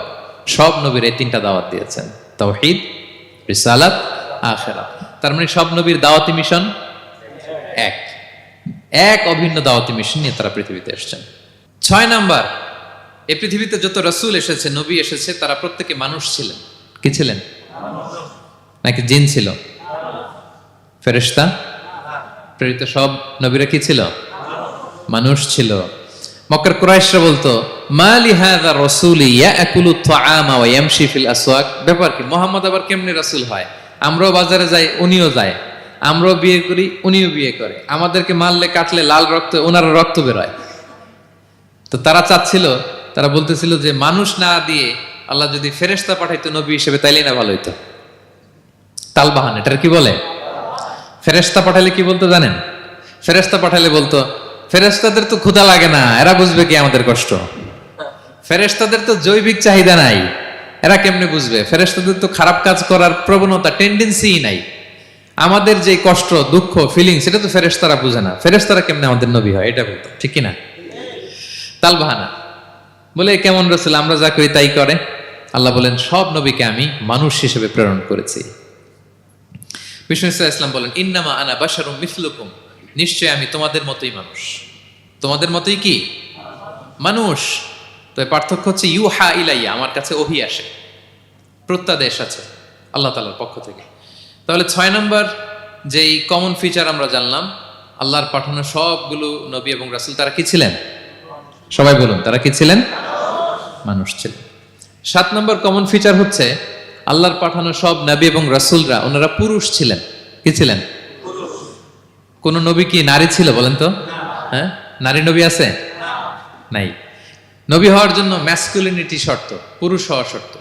সব নবীর এই তিনটা দাওয়াত দিয়েছেন, তাওহীদ, রিসালাত, আখিরাত। তার মানে সব নবীর দাওয়াতি মিশন এক, এক অভিন্ন দাওয়াতি মিশন নিয়ে তারা পৃথিবীতে এসেছেন। 6 নাম্বার, এই পৃথিবীতে যত রাসূল এসেছে, নবী এসেছে, তারা প্রত্যেকে মানুষ ছিলেন। কি ছিলেন? নাকি জিন ছিল? ফেরেশতা? প্রেরিত সব নবীরা কি ছিল? মানুষ ছিল। মক্কার কুরাইশরা বলতো মা লিহাযা রাসূলি ইয়াকুলু আত-তাআমা ওয়া ইয়ামশি ফিল আসওয়াক। ব্যাপার কি, মুহাম্মদ আবার কেমনে রাসূল হয়? আমরাও বাজারে যাই, উনিও যায়, আমরাও বিয়ে করি, উনিও বিয়ে করে, আমাদেরকে মারলে কাটলে লাল রক্ত, ওনার রক্ত বের হয়। তো তারা চাচ্ছিল, তারা বলতেছিল যে মানুষ না দিয়ে আল্লাহ যদি ফেরেশতা পাঠাইতো নবী হিসেবে, তাইলেই না ভালো হইতো। তালবাহান, এটার কি বলে? ফেরেশতা পাঠালে কি বলতো জানেন? ফেরেশতা পাঠালে বলতো ফেরেশতাদের তো ক্ষুধা লাগে না, এরা বুঝবে কি আমাদের কষ্ট? ফেরেশতাদের তো জৈবিক চাহিদা নাই, এরা কেমনে বুঝবে? ফেরেশতাদের তো খারাপ কাজ করার প্রবণতা, টেন্ডেন্সি নাই। আমাদের যে কষ্ট, দুঃখ, ফিলিংস, সেটা তো ফেরেশতারা বুঝে না। ফেরেশতারা কেমনে আমাদের নবী হয়, এটা বলতো, ঠিক কিনা? তালবাহানা বলে কেমন রাসূল, আমরা যা করি তাই করে। আল্লাহ বলেন সব নবীকে আমি মানুষ হিসেবে প্রেরণ করেছি। বিষ্ণু ইসলাম বলেন ইন্নামা আনা বাশারুম মিসলুকুম, নিশ্চয় আমি তোমাদের মতোই মানুষ। তোমাদের মতোই কি মানুষ। তো পার্থক্য হচ্ছে ইউহা ইলাইয়া, আমার কাছে ওহী আসে, প্রত্যাদেশ আছে আল্লাহ তাআলার পক্ষ থেকে। তাহলে 6 নম্বর যেই কমন ফিচার আমরা জানলাম, আল্লাহর পাঠানো সবগুলো নবী এবং রাসূল তারা কি ছিলেন? সবাই বলুন, তারা কি ছিলেন? মানুষ ছিলেন। 7 নম্বর কমন ফিচার হচ্ছে আল্লাহর পাঠানো সব নবী এবং রাসূলরা ওনারা পুরুষ ছিলেন। কি ছিলেন? কোন নবী কি নারী ছিল বলেন তো? হ্যাঁ, নারী নবী আছে? নাই। নবী হওয়ার জন্য ম্যাসকুলিনিটি শর্ত, পুরুষ হওয়া শর্ত।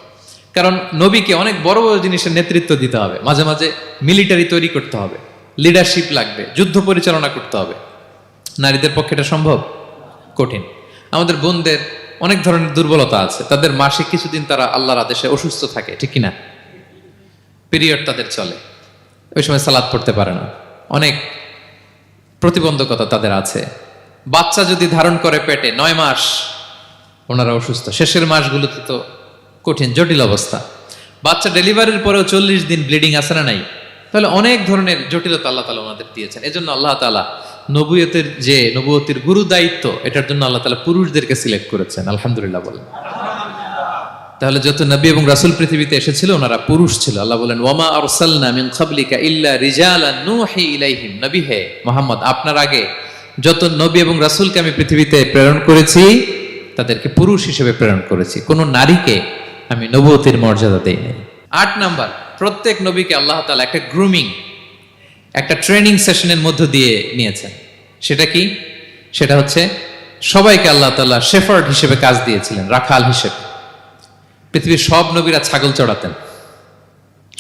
কারণ নবীকে অনেক বড় বড় জিনিসের নেতৃত্ব দিতে হবে, মাঝে মাঝে মিলিটারি তৈরি করতে হবে, লিডারশিপ লাগবে, যুদ্ধ পরিচালনা করতে হবে। নারীদের পক্ষে এটা সম্ভব? কঠিন। আমাদের বোনদের অনেক ধরনের দুর্বলতা আছে, তাদের মাসিক কিছুদিন তারা আল্লাহর আদেশে অসুস্থ থাকে, ঠিক কিনা? পিরিয়ড তাদের চলে, ওই সময় সালাত পড়তে পারে না, অনেক প্রতিবন্ধকতা তাদের আছে। বাচ্চা যদি ধারণ করে পেটে 9 মাস, ওনারা অসুস্থ। শেষের মাসগুলোতে তো কঠিন, জটিল অবস্থা। বাচ্চা ডেলিভারির পরেও 40 দিন ব্লিডিং আছে না নাই? তাহলে অনেক ধরনের জটিলতা আল্লাহ তাআলা ওনাদের দিয়েছেন। এজন্য আল্লাহ তাআলা নবুয়তের যে নবুয়তের গুরু দায়িত্ব, এটার জন্য আল্লাহ তাআলা পুরুষদেরকে সিলেক্ট করেছেন। আলহামদুলিল্লাহ বলেন। তাহলে যত নবী এবং রাসূল পৃথিবীতে এসেছিল ওনারা পুরুষ ছিল। আল্লাহ বলেন, ওয়ামা আরসালনা মিন ক্বাবলিকা ইল্লা রিজালান নূহি ইলাইহিম। নবী হে মুহাম্মদ, আপনার আগে যত নবী এবং রাসূলকে আমি পৃথিবীতে প্রেরণ করেছি তাদেরকে পুরুষ হিসেবে প্রেরণ করেছি, কোন নারীকে আমি নবুয়তের মর্যাদা দেই নাই। 8 নাম্বার, প্রত্যেক নবীকে আল্লাহ তাআলা একটা গ্রুমিং, একটা ট্রেনিং সেশনের মধ্য দিয়ে নিয়েছেন। সেটা কি? সেটা হচ্ছে সবাইকে আল্লাহ তাআলা শেফার্ড হিসেবে কাজ দিয়েছিলেন, রাখাল হিসেবে। পৃথিবীর সব নবীরা ছাগল চড়াতেন,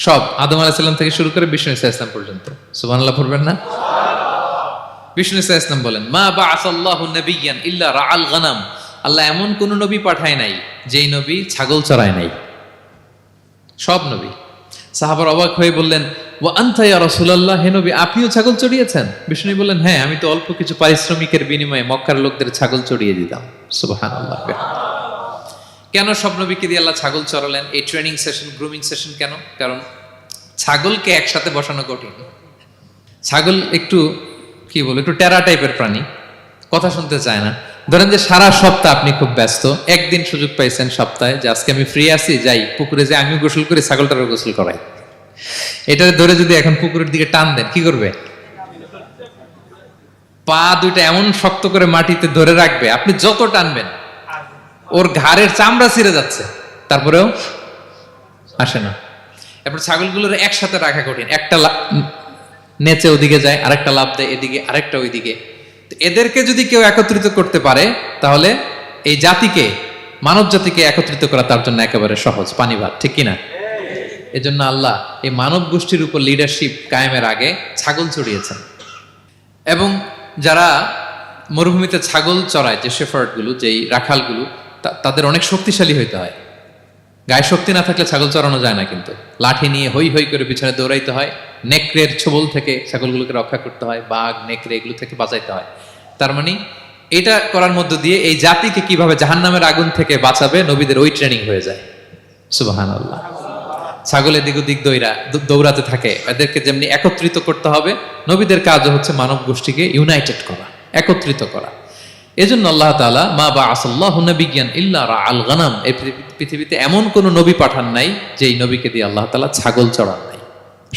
সব, আদম আলাইহিস সালাম থেকে শুরু করে বিষ্ণু ইসা ইসলাম পর্যন্ত। সুবহানাল্লাহ পড়বেন না? বিষ্ণু ইসা ইসলাম বলেন, মা বাআসাল্লাহু নাবিয়্যান ইল্লা রাআল গানাম। আল্লাহ এমন কোন নবী পাঠায় নাই যেই নবী ছাগল চড়ায় নাই, সব নবী। সাহাবার অবাক হয়ে বললেন, ওয়া আনতা ইয়া রাসূলুল্লাহ, হে নবী আপনিও ছাগল চড়িয়েছেন? বিষ্ণু বললেন, হ্যাঁ, আমি তো অল্প কিছু পারিশ্রমিকের বিনিময়ে মক্কার লোকদের ছাগল চড়িয়ে দিতাম। সুবহানাল্লাহ। কেন সব নবীকে দিয়ে আল্লাহ ছাগল চড়ালেন? এই ট্রেনিং সেশন, গ্রুমিং সেশন কেন? কারণ ছাগলকে একসাথে বসানো কঠিন। ছাগল একটু কি বলবো, একটু টেরা টাইপের প্রাণী, কথা শুনতে চায় না। ধরেন যে সারা সপ্তাহ আপনি খুব ব্যস্ত, একদিন সুযোগ পাইছেন সপ্তাহে যে আজকে আমি ফ্রি আছি, যাই পুকুরে যাই, আমিও গোসল করি, ছাগলটারও গোসল করাই। এটা ধরে যদি এখন পুকুরের দিকে টান দেন, কি করবে? পা দুইটা এমন শক্ত করে মাটিতে ধরে রাখবে, আপনি যত টানবেন ওর ঘাড়ের চামড়া ছিঁড়ে যাচ্ছে, তারপরেও আসে না। এরপর ছাগলগুলোর একসাথে রাখা কঠিন, একটা নেচে ওদিকে যায়, আরেকটা লাফ দেয় এদিকে, আরেকটা ওইদিকে। এদেরকে যদি কেউ একত্রিত করতে পারে তাহলে এই জাতিকে, মানব জাতিকে একত্রিত করা তার জন্য একেবারে সহজ, পানি ভাত, ঠিক কিনা? এজন্য আল্লাহ এই মানব গোষ্ঠীর উপর লিডারশিপ কায়েমের আগে ছাগল চড়িয়েছেন। এবং যারা মরুভূমিতে ছাগল চড়ায়, যে শেফার্ডগুলো, যেই রাখালগুলো, তাদের অনেক শক্তিশালী হইতে হয়। গায়ে শক্তি না থাকলে ছাগল চড়ানো যায় না, কিন্তু লাঠি নিয়ে হই হই করে পিছনে দৌড়াইতে হয়, নেকড়ের ছোবল থেকে ছাগলগুলোকে রক্ষা করতে হয়, বাঘ নেকড়ে এগুলো থেকে বাঁচাইতে হয়। তার মানে এটা করার মধ্য দিয়ে এই জাতিকে কিভাবে জাহান্নামের আগুন থেকে বাঁচাবে নবীদের ওই ট্রেনিং হয়ে যায়। সুবহানাল্লাহ। ছাগল এদিক ওদিক দৌড়াতে থাকে, এদেরকে যেমনি একত্রিত করতে হবে, নবীদের কাজও হচ্ছে মানব গোষ্ঠীকে ইউনাইটেড করা, একত্রিত করা। এজন্য আল্লাহ তাআলা মা বাআসাল্লাহু নাবিয়্যান ইল্লা রাআল গানাম, এই পৃথিবীতে এমন কোন নবী পাঠান নাই যেই নবীকে দিয়ে আল্লাহ তাআলা ছাগল চড়ান নাই।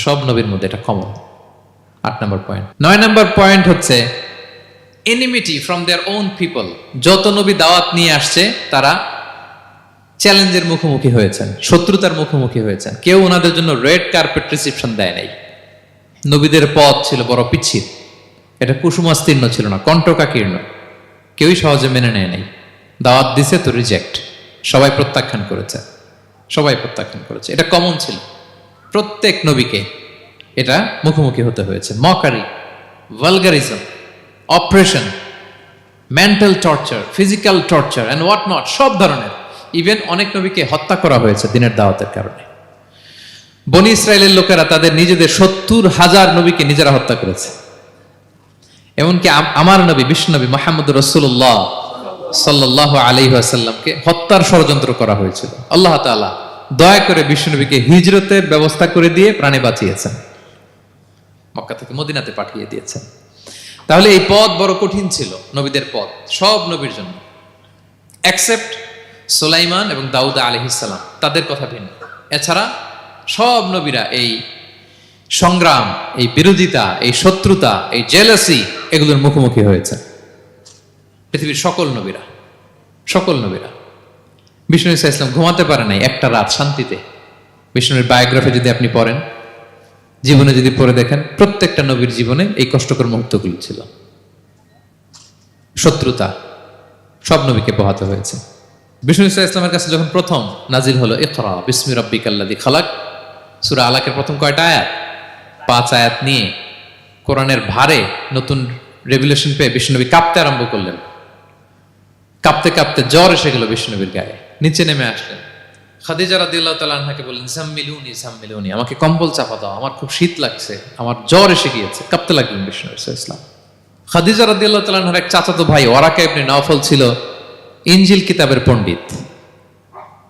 সব নবীর মধ্যে এটা কমন। 8 নম্বর পয়েন্ট। 9 নম্বর পয়েন্ট হচ্ছে enmity from their own people. যত নবী দাওয়াত নিয়ে আসছে তারা চ্যালেঞ্জের মুখোমুখি হয়েছেন, শত্রুতার মুখোমুখি হয়েছেন। কেউ ওনাদের জন্য রেড কার্পেট রিসেপশন দেয় নাই। নবীদের পথ ছিল বড় পিচ্ছিল, এটা কুসুমাস্তীর্ণ ছিল না, কণ্টকাকীর্ণ। কেউই সহজে মেনে নেয় নাই। দাওয়াত দিছে তো রিজেক্ট, সবাই প্রত্যাখ্যান করেছে, সবাই প্রত্যাখ্যান করেছে। এটা কমন ছিল, প্রত্যেক নবীকে এটা মুখোমুখি হতে হয়েছে। Mockery, vulgarism, oppression, mental torture, physical torture and what not, সব ধরনের। ইভেন অনেক নবীকে হত্যা করা হয়েছে দিনের দাওয়াতের কারণে। বনি ইসরায়েলের লোকেরা তাদের নিজেদের 70,000 নবীকে নিজেরা হত্যা করেছে। এমনকি আমার নবী বিশ্বনবী মুহাম্মদুর রাসূলুল্লাহ সাল্লাল্লাহু আলাইহি ওয়াসাল্লামকে হত্যার ষড়যন্ত্র করা হয়েছিল। আল্লাহ তাআলা দয়া করে বিশ্বনবীকে হিজরতের ব্যবস্থা করে দিয়ে প্রাণে বাঁচিয়েছেন, মক্কা থেকে মদিনাতে পাঠিয়ে দিয়েছেন। তাহলে এই পথ বড় কঠিন ছিল, নবীদের পথ, সব নবীর জন্য, এক্সেপ্ট সুলাইমান এবং দাউদ আলাইহিস সালাম, তাদের কথা ভিন্ন। এছাড়া সব নবীরা এই সংগ্রাম, এই বিরোধিতা, এই শত্রুতা, এই জেলাসি, এগুলোর মুখোমুখি হয়েছে পৃথিবীর সকল নবীরা, সকল নবীরা। বিষ্ণু ইসা ইসলাম ঘুমাতে পারে নাই একটা রাত শান্তিতে। বিষ্ণুর বায়োগ্রাফি যদি আপনি পড়েন, জীবনে যদি পড়ে দেখেন, প্রত্যেকটা নবীর জীবনে এই কষ্টকর মুহূর্তগুলো ছিল। শত্রুতা সব নবীকে পোহাতে হয়েছে। বিষ্ণু ইসা ইসলামের কাছে যখন প্রথম নাজিল হলো ইকরা বিসমি রাব্বিকাল্লাযী খালাক, সূরা আলাকের প্রথম কয়টা আয়াত? 5 আয়াত নিয়ে কোরআনের ভারে নতুন রেভেলেশন পেয়ে বিষ্ণুনবী কাঁপতে আরম্ভ করলেন। কাঁপতে কাঁপতে জ্বর এসে গেল বিষ্ণুনবীর গায়ে, নিচে নেমে আসলেন। খাদিজা রাদিয়াল্লাহু তাআলা আনহাকে বললেন, জাম্মিলুনি জাম্মিলুনি, আমাকে কম্বল চাপা দাও, আমার খুব শীত লাগছে, আমার জ্বর এসে গিয়েছে। কাঁপতে লাগলেন বিষ্ণু ইসলাম। খাদিজা রাদিয়াল্লাহু তাআলা আনহার এক চাচাতো ভাই ওয়ারাকা ইবনে নওফল ছিল ইনজিল কিতাবের পণ্ডিত।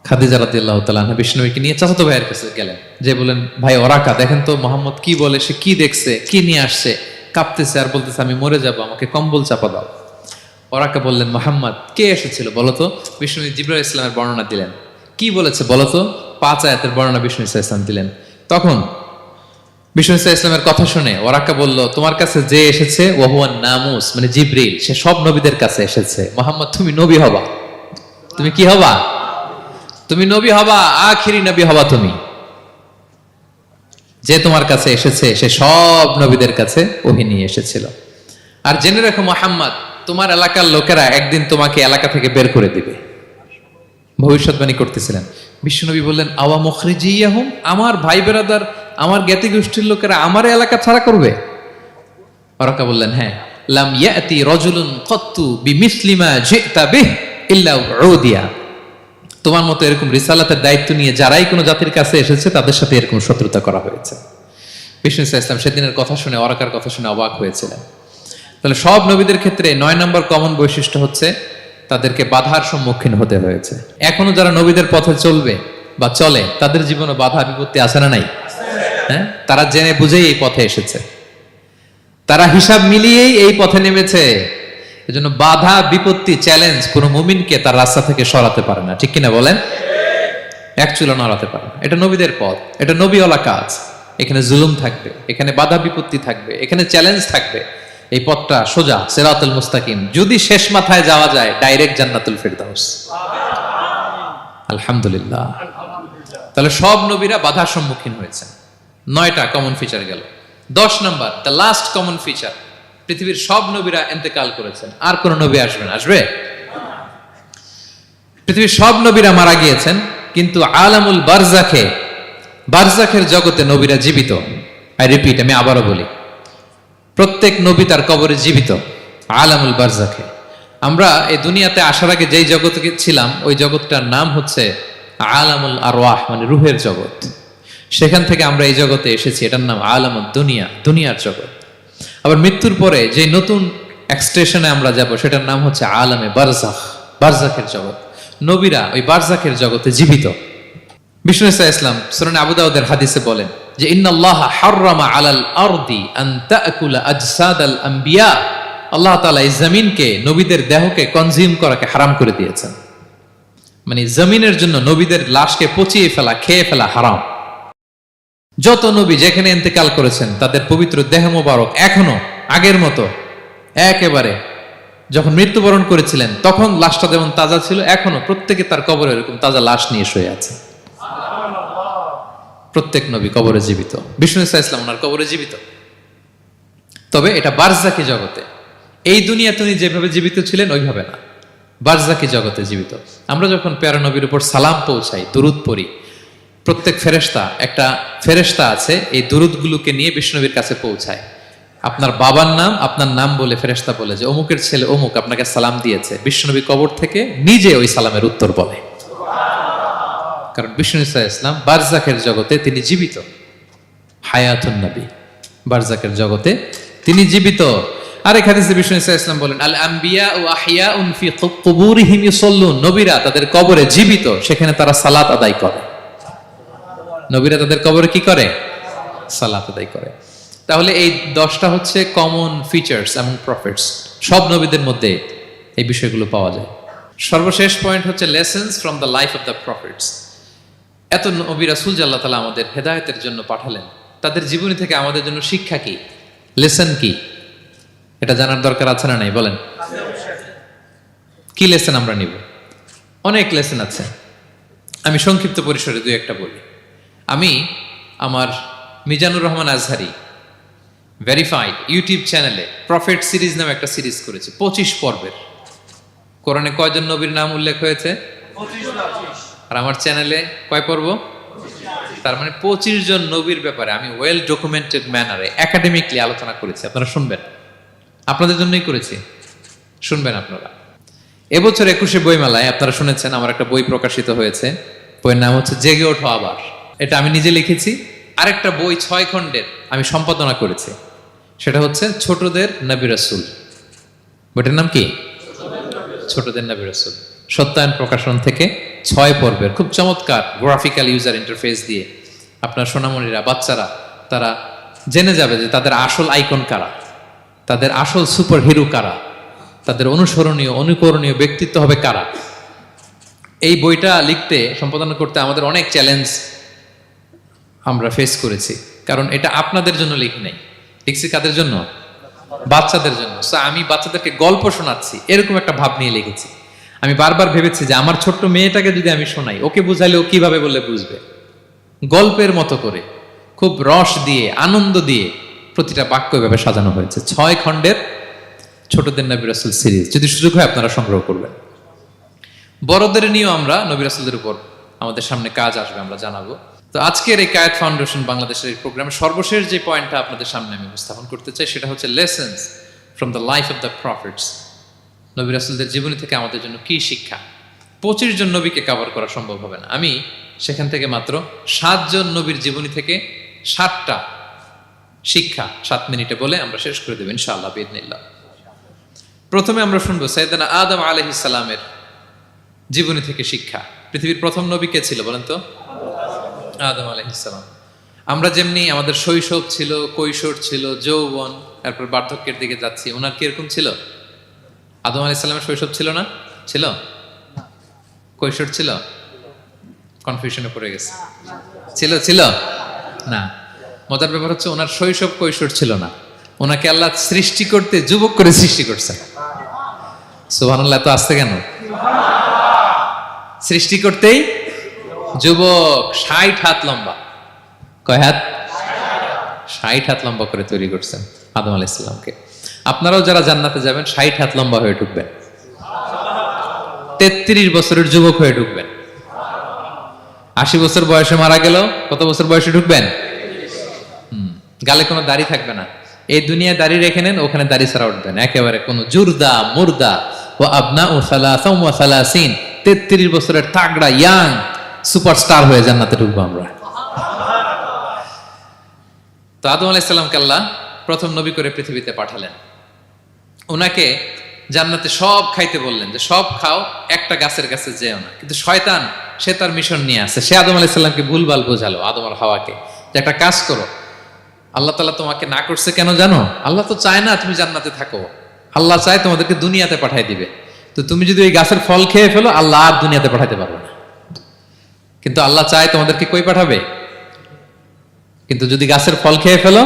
খাদিজা রাদিয়াল্লাহু তাআলা আনহা বিষ্ণুনবীকে নিয়ে চাচাতো ভাইয়ের কাছে গেলেন, যে বলেন, ভাই ওরাকা, দেখেন তো মুহাম্মদ কি বলে, সে কি দেখছে, কি নিয়ে আসছে, কাঁপতেছে আর বলতেছে আমি মরে যাব, আমাকে কম্বল চাপা দাও। ওরাকা বললেন মুহাম্মদ কে এসেছিল বলতো? বিষ্ণু জিবরাইল ইসলামের বর্ণনা দিলেন। কি বলেছে বলতো? 5 আয়াতের বর্ণনা বিষ্ণু ইসলাম দিলেন। তখন বিষ্ণু ইসলামের কথা শুনে ওরাকা বলল, তোমার কাছে যে এসেছে ওহুয়ান নামুস, মানে জিবরিল, সে সব নবীদের কাছে এসেছে। মুহাম্মদ তুমি নবী হবা। তুমি কি হবা? তুমি নবী হবা, আখিরি নবী হবা তুমি। যে তোমার কাছে এসেছে সে সব নবীদের কাছে ওহী নিয়ে এসেছিল। আর জেনে রাখো মুহাম্মদ, তোমার এলাকার লোকেরা একদিন তোমাকে এলাকা থেকে বের করে দিবে। ভবিষ্যৎবাণী করতেছিলেন। বিশ্বনবী বললেন, আওয়া মুখরিজিয়াহুম, আমার ভাই বেরাদার, আমার জ্ঞাতি গোষ্ঠীর লোকেরা আমার এলাকা ছাড়া করবে? ওরাকা বললেন, হ্যাঁ। লাম ইয়াতি রাজুলুন কত্তু বিমিসলি মা জিতা বিহি ইল্লা উদিয়া। তোমার মতো এরকম রিসালাতের দায়িত্ব নিয়ে যারাই কোনো জাতির কাছে এসেছে তাদের সাথে এরকম শত্রুতা করা হয়েছে। বিষ্ণু ইসলাম সেদিনের কথা শুনে, ওরাকার কথা শুনে অবাক হয়েছিলেন। তাহলে সব নবীদের ক্ষেত্রে 9 নম্বর কমন বৈশিষ্ট্য হচ্ছে তাদেরকে বাধার সম্মুখীন হতে হয়েছে। এখনো যারা নবীদের পথে চলবে বা চলে তাদের জীবনে বাধা বিপত্তি আছে না নাই? হ্যাঁ, তারা জেনে বুঝেই এই পথে এসেছে, তারা হিসাব মিলিয়েই এই পথে নেমেছে। এজন্য বাধা বিপত্তি চ্যালেঞ্জ কোনো মুমিনকে তার রাস্তা থেকে সরাতে পারে না, ঠিক কিনা বলেন? এক চুলো নড়াতে পারে না। এটা নবীদের পথ, এটা নবীওয়ালা কাজ। এখানে জুলুম থাকবে, এখানে বাধা বিপত্তি থাকবে, এখানে চ্যালেঞ্জ থাকবে। এই পথটা সোজা, সিরাতুল মুস্তাকিম। যদি শেষ মাথায় যাওয়া যায়, ডাইরেক্ট জান্নাতুল ফিরদাউস। আলহামদুলিল্লাহ। তাহলে সব নবীরা বাধার সম্মুখীন হয়েছেন। 9টা কমন ফিচার গেল। 10 নম্বর, দ্য লাস্ট কমন ফিচার, পৃথিবীর সব নবীরা ইন্তেকাল করেছেন, আর কোন নবী আসবেন? আসবে? পৃথিবীর সব নবীরা মারা গিয়েছেন, কিন্তু আলামুল বারজাখে, বারজাখের জগতে নবীরা জীবিত। আই রিপিট, আমি আবারও বলি, প্রত্যেক নবী তার কবরে জীবিত। আলামুল বারজাখে। আমরা এই দুনিয়াতে আসার আগে যেই জগতে ছিলাম, ওই জগৎটার নাম হচ্ছে আলামুল আরওয়াহ, মানে রুহের জগৎ। সেখান থেকে আমরা এই জগতে এসেছি, এটার নাম আলামুদ দুনিয়া, দুনিয়ার জগৎ। আবার মৃত্যুর পরে যে নতুন এক্সটেশনে আমরা যাব, সেটার নাম হচ্ছে আলামে বারজাখ, বারজাখের জগৎ। নবীরা ওই বারজাখের জগতে জীবিত। বিষ্ণু ইসলাম সুনানে আবু দাউদের হাদিসে বলেন যে ইন্নাল্লাহ হাররামা আলাল আরদি আন তাকুলা আজসাদাল আম্বিয়া, আল্লাহ তাআলা এই জমিনকে, নবীদের দেহকে কনজিউম করাকে হারাম করে দিয়েছেন। মানে জমিনের জন্য নবীদের লাশকে পচিয়ে ফেলা, খেয়ে ফেলা হারাম। যত নবী যেখানে ইন্তেকাল করেছেন তাদের পবিত্র দেহ মোবারক এখনো আগের মতো একেবারে, যখন মৃত্যুবরণ করেছিলেন তখন লাশটা যেমন তাজা ছিল, এখনো প্রত্যেকে তার কবরে এরকম তাজা লাশ নিয়ে শুয়ে আছে। প্রত্যেক নবী কবরে জীবিত। বিষ্ণু ইসলাম ওনার কবরে জীবিত। তবে এটা বারজাকি জগতে। এই দুনিয়া তিনি যেভাবে জীবিত ছিলেন ওইভাবে না, বারজাকি জগতে জীবিত। আমরা যখন প্যারা নবীর উপর সালাম পৌঁছাই, দুরুদ পড়ি, প্রত্যেক ফেরেশতা, একটা ফেরেশতা আছে এই দুরুদগুলোকে নিয়ে বিষ্ণুনবীর কাছে পৌঁছায়। আপনার বাবার নাম, আপনার নাম বলে ফেরেশতা বলে যে অমুকের ছেলে অমুক আপনাকে সালাম দিয়েছে। বিষ্ণুনবী কবর থেকে নিজে ওই সালামের উত্তর বলে, কারণ বিষ্ণু ইসলাম বারজাকের জগতে তিনি জীবিত। হায়াতুন নবী, বারজাকের জগতে তিনি জীবিত। আরেক হাদিসে বিষ্ণু ইসলাম বলেন, আল আম্বিয়া ও আহিয়াউন ফি কুবুরিহিম ইউসাল্লুন, নবীরা তাদের কবরে জীবিত, সেখানে তারা সালাত আদায় করে। নবীরা তাদের কবরে কি করে? সালাত আদায় করে। তাহলে এই 10টা হচ্ছে কমন ফিচার্স এবং প্রফিটস। সব নবীদের মধ্যে এই বিষয়গুলো পাওয়া যায়। সর্বশেষ পয়েন্ট হচ্ছে lessons from the life of the profits. এত নবী রাসূল যে আল্লাহ তাআলা আমাদের হেদায়েতের জন্য পাঠালেন, তাদের জীবনী থেকে আমাদের জন্য শিক্ষা কি, লেসন কি, এটা জানার দরকার আছে না নাই? বলেন, কি লেসন আমরা নিব? অনেক লেসন আছে। আমি সংক্ষিপ্ত পরিসরে 2-1টা বলি। আমি আমার মিজানুর রহমান আজহারি ভেরিফাইড ইউটিউব চ্যানেলে প্রফেট সিরিজ নামে একটা সিরিজ করেছি, 25 পর্বের। কোরআনে কয়জন নবীর নাম উল্লেখ হয়েছে? 25। আর আমার চ্যানেলে কয় পর্ব? তার মানে 25 জন নবীর ব্যাপারে আমি ওয়েল ডকুমেন্টেড ম্যানারে একাডেমিকলি আলোচনা করেছি। আপনারা শুনবেন, আপনাদের জন্যই করেছি, শুনবেন আপনারা। এবছর 21শে বইমেলায় আপনারা শুনেছেন আমার একটা বই প্রকাশিত হয়েছে। বইয়ের নাম হচ্ছে জেগে ওঠো আবার। এটা আমি নিজে লিখেছি। আরেকটা বই 6 খণ্ডের আমি সম্পাদনা করেছি, সেটা হচ্ছে ছোটদের নবী রাসূল। বইটার নাম কি? ছোটদের নবী রাসূল। সত্যায়ন প্রকাশন থেকে 6 পর্বের খুব চমৎকার গ্রাফিক্যাল ইউজার ইন্টারফেস দিয়ে আপনার সোনামণিরা, বাচ্চারা তারা জেনে যাবে যে তাদের আসল আইকন কারা, তাদের আসল সুপার হিরো কারা, তাদের অনুসরণীয় অনুকরণীয় ব্যক্তিত্ব হবে কারা। এই বইটা লিখতে সম্পাদনা করতে আমাদের অনেক চ্যালেঞ্জ আমরা ফেস করেছি, কারণ এটা আপনাদের জন্য লিখি নাই, লিখছি কাদের জন্য? বাচ্চাদের জন্য। সো আমি বাচ্চাদেরকে গল্প শোনাচ্ছি এরকম একটা ভাব নিয়ে লিখেছি। আমি বারবার ভেবেছি যে আমার ছোট্ট মেয়েটাকে যদি আমি শোনাই, ওকে বুঝাইলে ও কিভাবে বললে বুঝবে। গল্পের মতো করে খুব রস দিয়ে আনন্দ দিয়ে প্রতিটা বাক্য এভাবে সাজানো হয়েছে। 6 খণ্ডের ছোটদের নবী রাসূল সিরিজ, যদি সুযোগ হয় আপনারা সংগ্রহ করবেন। বড়দের নিয়েও আমরা নবী রাসূলদের উপর আমাদের সামনে কাজ আসবে, আমরা জানাবো। তো আজকের এই কায়েত ফাউন্ডেশন বাংলাদেশের এই প্রোগ্রামে সর্বশেষ যে পয়েন্টটা আপনাদের সামনে আমি উপস্থাপন করতে চাই সেটা হচ্ছে lessons from the life of the profits. নবী রাসূলদের জীবনী থেকে আমাদের জন্য কি শিক্ষা। 25 জন নবীকে কভার করা সম্ভব হবে না, আমি সেখান থেকে মাত্র 7 জন নবীর জীবনী থেকে 7টা শিক্ষা 7 মিনিটে বলে আমরা শেষ করে দেব ইনশাআল্লাহ বিইذنিল্লাহ। প্রথমে আমরা শুনবো সাইয়েদনা আদম আলাইহিস সালামের জীবনী থেকে শিক্ষা। পৃথিবীর প্রথম নবী কে ছিল বলেন তো? আদম আলাইহিস সালাম। আমরা যেমনি আমাদের শৈশব ছিল, কৈশোর ছিল, যৌবন, তারপর বার্ধক্যের দিকে যাচ্ছি, ওনার কিরকম ছিল? আদম আলাইহিস সালামের শৈশব ছিল না? ছিল? কৈশোর ছিল? কনফিউশনে পড়ে গেছে। ছিল? ছিল না। মজার ব্যাপার হচ্ছে ওনার শৈশব কৈশোর ছিল না, ওনাকে আল্লাহ সৃষ্টি করতে যুবক করে সৃষ্টি করছে। সুবহানাল্লাহ, এত আসতে কেন? সৃষ্টি করতেই যুবক, 60 হাত লম্বা। কয় হাত? 60 হাত লম্বা করে তৈরি করছেন আদম আলাইহিস সালামকে। আপনারাও যারা জান্নাতে যাবেন 60 হাত লম্বা হয়ে ঢুকবেন, 33 বছরের যুবক হয়ে ঢুকবেন। 80 বছর বয়সে মারা গেল, কত বছর বয়সে ঢুকবেন? গালে কোনো দাড়ি থাকবে না, এই দুনিয়ায় দাড়ি রেখে নেন, ওখানে দাড়ি ছাড়া উঠবেন একেবারে কোনো জুরদা মুর্দা। ও আবনা ও সালাসাম ওয়া সালাসিন, 33 বছরের তাগড়া ইয়াং সুপারস্টার হয়ে জান্নাতে ঢুকবো আমরা। তো আদম আলাইহিস সালামকে আল্লাহ প্রথম নবী করে পৃথিবীতে পাঠালেন। ওনাকে জান্নাতে সব খাইতে বললেন যে সব খাও, একটা গাছের কাছে যেও না। কিন্তু শয়তান সে তার মিশন নিয়ে আসে, সে আদম আলাইহিস সালামকে ভুলভাল বোঝালো, আদম আর হাওয়াকে, যে একটা কাজ করো, আল্লাহ তাআলা তোমাকে না করছে কেন জানো? আল্লাহ তো চায় না তুমি জান্নাতে থাকো, আল্লাহ চায় তোমাদেরকে দুনিয়াতে পাঠাই দিবে। তো তুমি যদি ওই গাছের ফল খেয়ে ফেলো, আল্লাহ আর দুনিয়াতে পাঠাইতে পারবে না। কিন্তু আল্লাহ চায় তোমাদেরকে কই পাঠাবে? কিন্তু যদি গাছের ফল খেয়ে ফেলো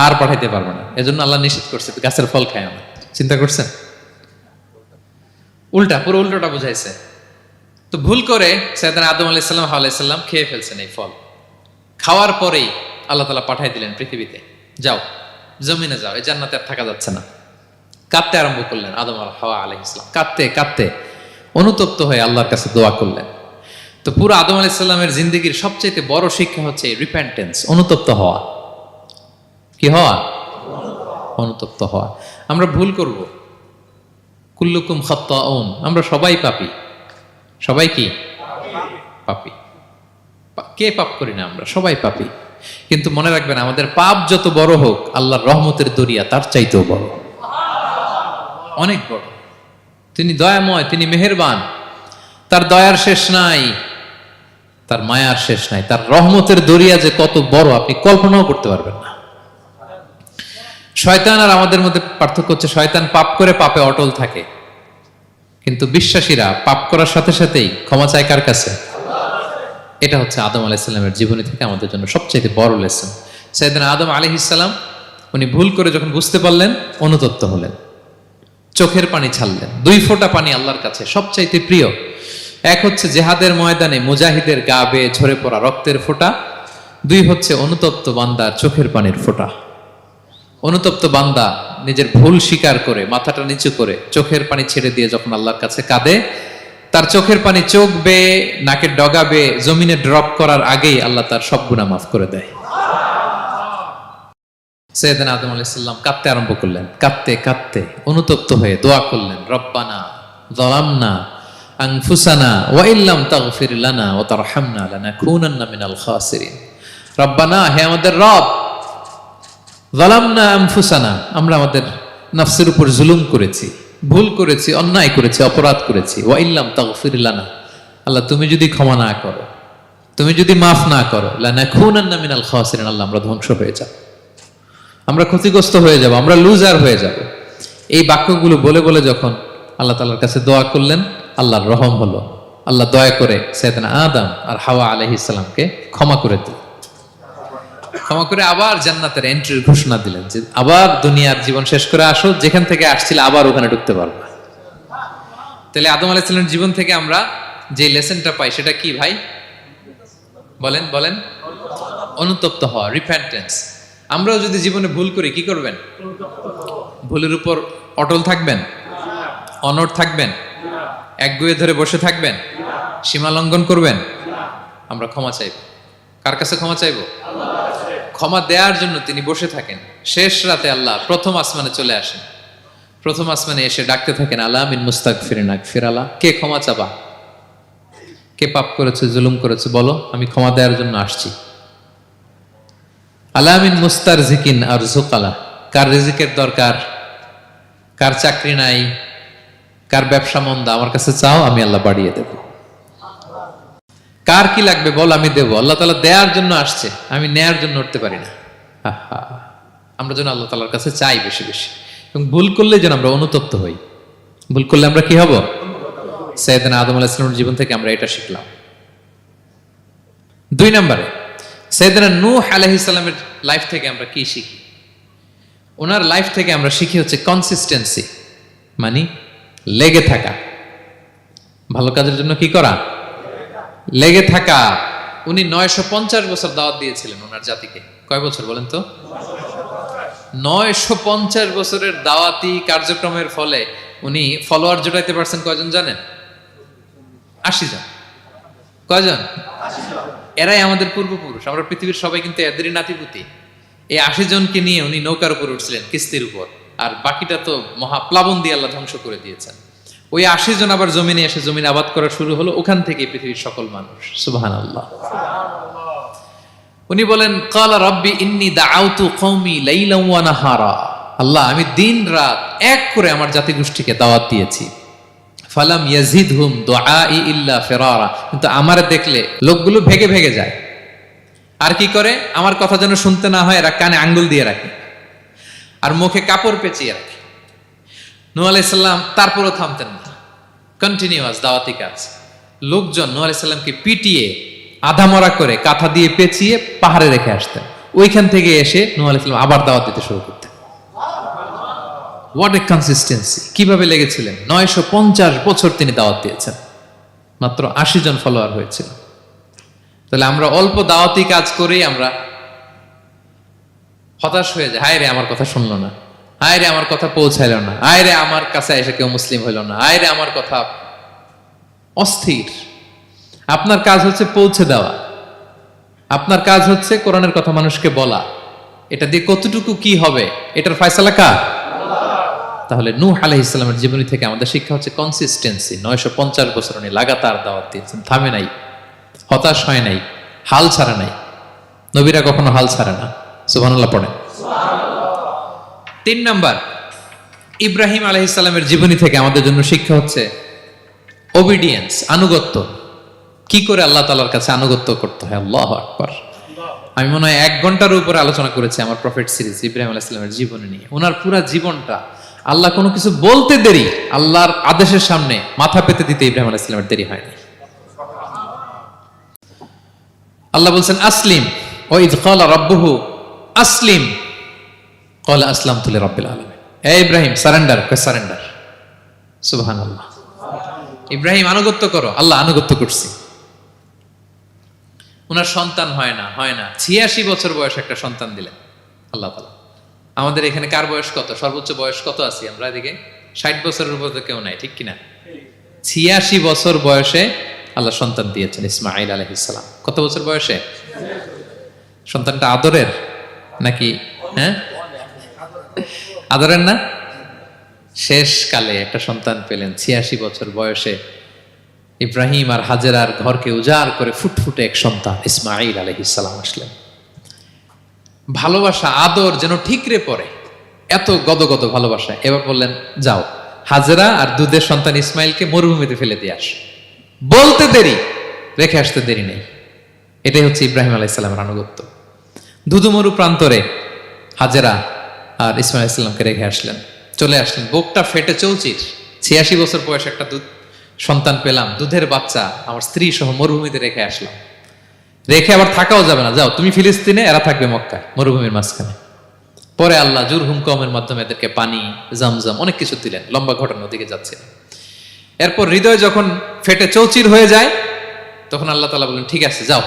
আর পাঠাইতে পারবে না, এজন্য আল্লাহ নিষেধ করছে গাছের ফল খায় না। চিন্তা করছেন? উল্টা, পুরো উল্টোটা বুঝাইছে। তো ভুল করে সাইয়েদনা আদম আলাইহিস সালাম হাওয়া আলাইহিস সালাম খেয়ে ফেলছেন এই ফল। খাওয়ার পরেই আল্লাহ তাআলা পাঠাই দিলেন পৃথিবীতে, যাও জমিনে যাও, এই জান্নাতে আর থাকা যাচ্ছে না। কাঁদতে আরম্ভ করলেন আদম আর হাওয়া আলাইহিস সালাম, কাঁদতে কাঁদতে অনুতপ্ত হয়ে আল্লাহর কাছে দোয়া করলেন। তো পুরো আদম আলাইহিস সালামের জিন্দেগির সবচেয়ে বড় শিক্ষা হচ্ছে রিপেন্টেন্স, অনুতপ্ত হওয়া। কি হওয়া? অনুতপ্ত হওয়া। আমরা ভুল করব, কুল্লুকুম খাত্তাউন, আমরা সবাই পাপী। সবাই কি পাপী? কে পাপ করি না? আমরা সবাই পাপী। কিন্তু মনে রাখবেন, আমাদের পাপ যত বড় হোক, আল্লাহর রহমতের দরিয়া তার চাইতেও বড়, অনেক বড়। তিনি দয়াময়, তিনি মেহেরবান, তার দয়ার শেষ নাই, তার মায়ার শেষ নাই। তার রহমতের দরিয়া যে কত বড় আপনি কল্পনাও করতে পারবেন না। শয়তান আর আমাদের মধ্যে পার্থক্য হচ্ছে, শয়তান পাপ করে পাপে অটল থাকে, কিন্তু বিশ্বাসীরা পাপ করার সাথে সাথেই ক্ষমা চায় কার কাছে? এটা হচ্ছে আদম আলাইহিস সালামের জীবনী থেকে আমাদের জন্য সবচেয়ে বড় লেসন। সাইয়েদনা আদম আলাইহিস সালাম উনি ভুল করে যখন বুঝতে পারলেন, অনুতপ্ত হলেন, চোখের পানি ছাড়লেন। 2 ফোঁটা পানি আল্লাহর কাছে সবচাইতে প্রিয়। এক হচ্ছে জেহাদের ময়দানে মুজাহিদের গা বেয়ে ঝরে পড়া রক্তের ফোঁটা, 2 হচ্ছে অনুতপ্ত বান্দার চোখের পানির ফোঁটা। অনুতপ্ত বান্দা নিজের ভুল স্বীকার করে মাথাটা নিচু করে চোখের পানি ছেড়ে দিয়ে যখন আল্লাহর কাছে কাঁদে, তার চোখের পানি চোখ বেয়ে নাকের ডগা বেয়ে জমিনে ড্রপ করার আগেই আল্লাহ তার সব গুনাহ মাফ করে দেয়। সাইয়েদনা আদম আলাইহিস সালাম কাঁদতে আরম্ভ করলেন, কাঁদতে কাঁদতে অনুতপ্ত হয়ে দোয়া করলেন, রব্বানা যালামনা আনফুসানা ওয়া ইল্লাম তাগফির লানা ওয়া তারহামনা লানাকুনান্না মিনাল খাসিরিন। রব্বানা, হে আমাদের রব, যালামনা আনফুসানা, আমরা আমাদের নফসের উপর জুলুম করেছি, ভুল করেছি, অন্যায় করেছি, অপরাধ করেছি। ওয়া ইল্লাম তাগফির লানা, আল্লাহ তুমি যদি ক্ষমা না করো, তুমি যদি মাফ না করো, লানাকুনান্না মিনাল খাসিরিন, আল্লাহ আমরা ধ্বংস হয়ে যাব। আমরা ক্ষতিগ্রস্ত হয়ে যাব, আমরা লুজার হয়ে যাব। এই বাক্যগুলো বলে বলে যখন আল্লাহ তাআলার কাছে দোয়া করলেন, আল্লাহর রহম হলো। আল্লাহ দয়া করে সাইয়েদনা আদম আর হাওয়া আলাইহিস সালামকে ক্ষমা করে দিলেন। ক্ষমা করে আবার জান্নাতের এন্ট্রির ঘোষণা দিলেন যে আবার দুনিয়ার জীবন শেষ করে আসো, যেখান থেকে আসছিলে আবার ওখানে ঢুকতে পারবে। তাহলে আদম আলাইহিস সালামের জীবন থেকে আমরা যে লেসনটা পাই সেটা কি ভাই? বলেন বলেন। অনুতপ্ত হওয়া, রিপেন্টেন্স। আমরাও যদি জীবনে ভুল করি কি করবেন? ভুলের উপর অটল থাকবেন? অনড় থাকবেন? একগুঁয়ে ধরে বসে থাকবেন? সীমা লঙ্ঘন করবেন? আমরা ক্ষমা চাইব। কার কাছে ক্ষমা চাইব? ক্ষমা দেওয়ার জন্য তিনি বসে থাকেন। শেষ রাতে আল্লাহ প্রথম আসমানে চলে আসেন। প্রথম আসমানে এসে ডাকতে থাকেন, আলা মিন মুস্তাগফিরিন আগফিরালা, কে ক্ষমা চাবা? কে পাপ করেছে, জুলুম করেছে বলো, আমি ক্ষমা দেওয়ার জন্য আসছি। আলা মিন মুস্তারজিকিন আরযুকালা, কার রিজিকের দরকার, কার চাকরি নাই, কার ব্যবসা মন্দা, আমার কাছে চাও, আমি আল্লাহ বাড়িয়ে দেব। কার কি লাগবে বল, আমি দেব। আল্লাহ তাআলা দেওয়ার জন্য আসছে, আমি নেয়ার জন্য উঠতে পারি না। আমরা যেন আল্লাহ তাআলার কাছে চাই বেশি বেশি, এবং ভুল করলে যেন আমরা অনুতপ্ত হই। ভুল করলে আমরা কি হব? সাইয়েদনা আদম আলাইহিস সালামের জীবন থেকে আমরা এটা শিখলাম। 2 নম্বরে সাইয়েদনা নূহ আলাইহিস সালামের লাইফ থেকে আমরা কি শিখি? ওনার লাইফ থেকে আমরা শিখি হচ্ছে কনসিস্টেন্সি, মানে লেগে থাকা। ভালো কাজের জন্য কি করা? লেগে থাকা। উনি 950 বছর দাওয়াত দিয়েছিলেন ওনার জাতিকে। কয় বছর বলেন তো? 950 বছরের দাওয়াতি কার্যক্রমের ফলে উনি ফলোয়ার জোটাইতে পারছেন কয়জন জানেন? 80 জন। কয়জন? 80 জন। এরাই আমাদের পূর্বপুরুষ। আমরা পৃথিবীর সবাই কিন্তু এদেরই নাতিপুতি। এই 80 জনকে নিয়ে উনি নৌকার উপর উঠছিলেন, কিস্তির উপর। আর বাকিটা তো মহাপ্লাবন দিয়ে আল্লাহ ধ্বংস করে দিয়েছেন। ওই 80 জন আবার জমিনে এসে জমিন আবাদ করা শুরু হলো, ওখান থেকে পৃথিবীর সকল মানুষ। সুবহানাল্লাহ। উনি বলেন, ক্বালা রাব্বি ইন্নী দাআউতু কওমি লাইলান ওয়া নাহারা, আল্লাহ আমি দিন রাত এক করে আমার জাতিগোষ্ঠীকে দাওয়াত দিয়েছি। ফালাম ইয়াজিদহুম দুআই ইল্লা ফিরারা, কিন্তু আমারে দেখলে লোকগুলো ভেগে ভেগে যায়। আর কি করে? আমার কথা যেন শুনতে না হয়, এরা কানে আঙ্গুল দিয়ে রাখে আর মুখে কাপড় পেঁচিয়ে রাখে। নূহ আলাইহিস সালাম তারপরও থামতেন না, কন্টিনিউয়াস দাওয়াতি কাজ। লোকজন নূহ আলাইহিস সালামকে পিটিয়ে আধামরা করে কাঁথা দিয়ে পেঁচিয়ে পাহাড়ে রেখে আসতেন। ওইখান থেকে এসে নূহ আলাইহিস সালাম আবার দাওয়াত দিতে শুরু করতেন। What a consistency! কিভাবে লেগেছিলেন! 950 বছর তিনি দাওয়াত দিয়েছেন, মাত্র 80 জন ফলোয়ার হয়েছিল। তাহলে আমরা অল্প দাওয়াতি কাজ করেই আমরা হতাশ হয়ে যাই। হায় রে, আমার কথা শুনলো না, হায় রে আমার কথা পৌঁছাইলো না, হায় রে আমার কাছে এসে কেউ মুসলিম হইল না, হায় রে আমার কথা। অস্থির। আপনার কাজ হচ্ছে পৌঁছে দেওয়া, আপনার কাজ হচ্ছে কোরআনের কথা মানুষকে বলা। এটা দিয়ে কতটুকু কি হবে এটার ফয়সালা কার? তাহলে নূহ আলাইহিস সালামের জীবনী থেকে আমাদের শিক্ষা হচ্ছে কনসিস্টেন্সি। 950 বছর উনি লাগাতার দাওয়াত দিয়েছেন, থামে নাই, হতাশ হয় নাই, হাল ছাড়া নাই। নবীরা কখনো হাল ছাড়ে না। সুবহানাল্লাহ পড়েন। 3 নাম্বার, ইব্রাহিম আলাইহিস সালামের জীবনী থেকে আমাদের জন্য শিক্ষা হচ্ছে ওবিডিয়েন্স, আনুগত্য। কি করে আল্লাহ তাআলার কাছে আনুগত্য করতে হয়। আল্লাহু আকবার। আমি মনে হয় 1 ঘন্টার উপরে আলোচনা করেছি আমার প্রফেট সিরিজ ইব্রাহিম আলাইহিস সালামের জীবনী নিয়ে। ওনার পুরো জীবনটা, আল্লাহ কোনো কিছু বলতে দেরি, আল্লাহর আদেশের সামনে মাথা পেতে দিতে ইব্রাহিম আলাইহিস সালামের দেরি হয়নি। আল্লাহ বলছেন আসলিম, ওয়া ইয ক্বালা রাব্বুহু আসলিম ক্বালা আসলামতু লিরাব্বিল আলামিন। হে ইব্রাহিম সারেন্ডার, কয় সারেন্ডার। সুবহানাল্লাহ। ইব্রাহিম আনুগত্য করো, আল্লাহ আনুগত্য করছি। ওনার সন্তান হয় না 86 বছর বয়সে একটা সন্তান দিলেন আল্লাহ তাআলা। আমাদের এখানে কার বয়স কত? সর্বোচ্চ বয়স কত আছি আমরা? এদিকে 60 বছরের উপর তো কেউ নাই, ঠিক কিনা? 86 বছর বয়সে আল্লাহ সন্তান দিয়েছেন ইসমাঈল আলাইহিস সালাম। কত বছর বয়সে? সন্তানটা আদরের নাকি? হ্যাঁ, আদরের না? শেষ কালে একটা সন্তান পেলেন 86 বছর বয়সে। ইব্রাহিম আর হাজেরার ঘরকে উজাড় করে ফুটফুটে এক সন্তান ইসমাঈল আলাইহিস সালাম আসলেন। ভালোবাসা, আদর যেন ঠিকরে পড়ে, এত গদগদ ভালোবাসা। এবার বললেন, যাও হাজেরা আর দুধের সন্তান ইসমাইলকে মরুভূমিতে ফেলে দিয়ে আস। বলতে দেরি, রেখে আসতে দেরি নেই। এটাই হচ্ছে ইব্রাহিম আলাইহিস সালামের আনুগত্য। ধুধুমরু প্রান্তরে হাজেরা আর ইসমাইল আলাইহিস সালামকে রেখে আসলেন, চলে আসলেন। বুকটা ফেটে চৌচির, 86 বছর বয়সে একটা সন্তান পেলাম, দুধের বাচ্চা, আমার স্ত্রী সহ মরুভূমিতে রেখে আসলাম। রেখে আবার থাকাও যাবে না, যাও তুমি ফিলিস্তিনে, এরা থাকবে মক্কায় মরুভূমির মাঝখানে। পরে আল্লাহ জুরহুম কওমের মাধ্যমে এদেরকে পানি, জামজাম অনেক কিছু দিলেন। লম্বা ঘটনা, ওদিকে যাচ্ছে। এরপর হৃদয় যখন ফেটে চৌচির হয়ে যায়, তখন আল্লাহ তাআলা বলেন ঠিক আছে যাও,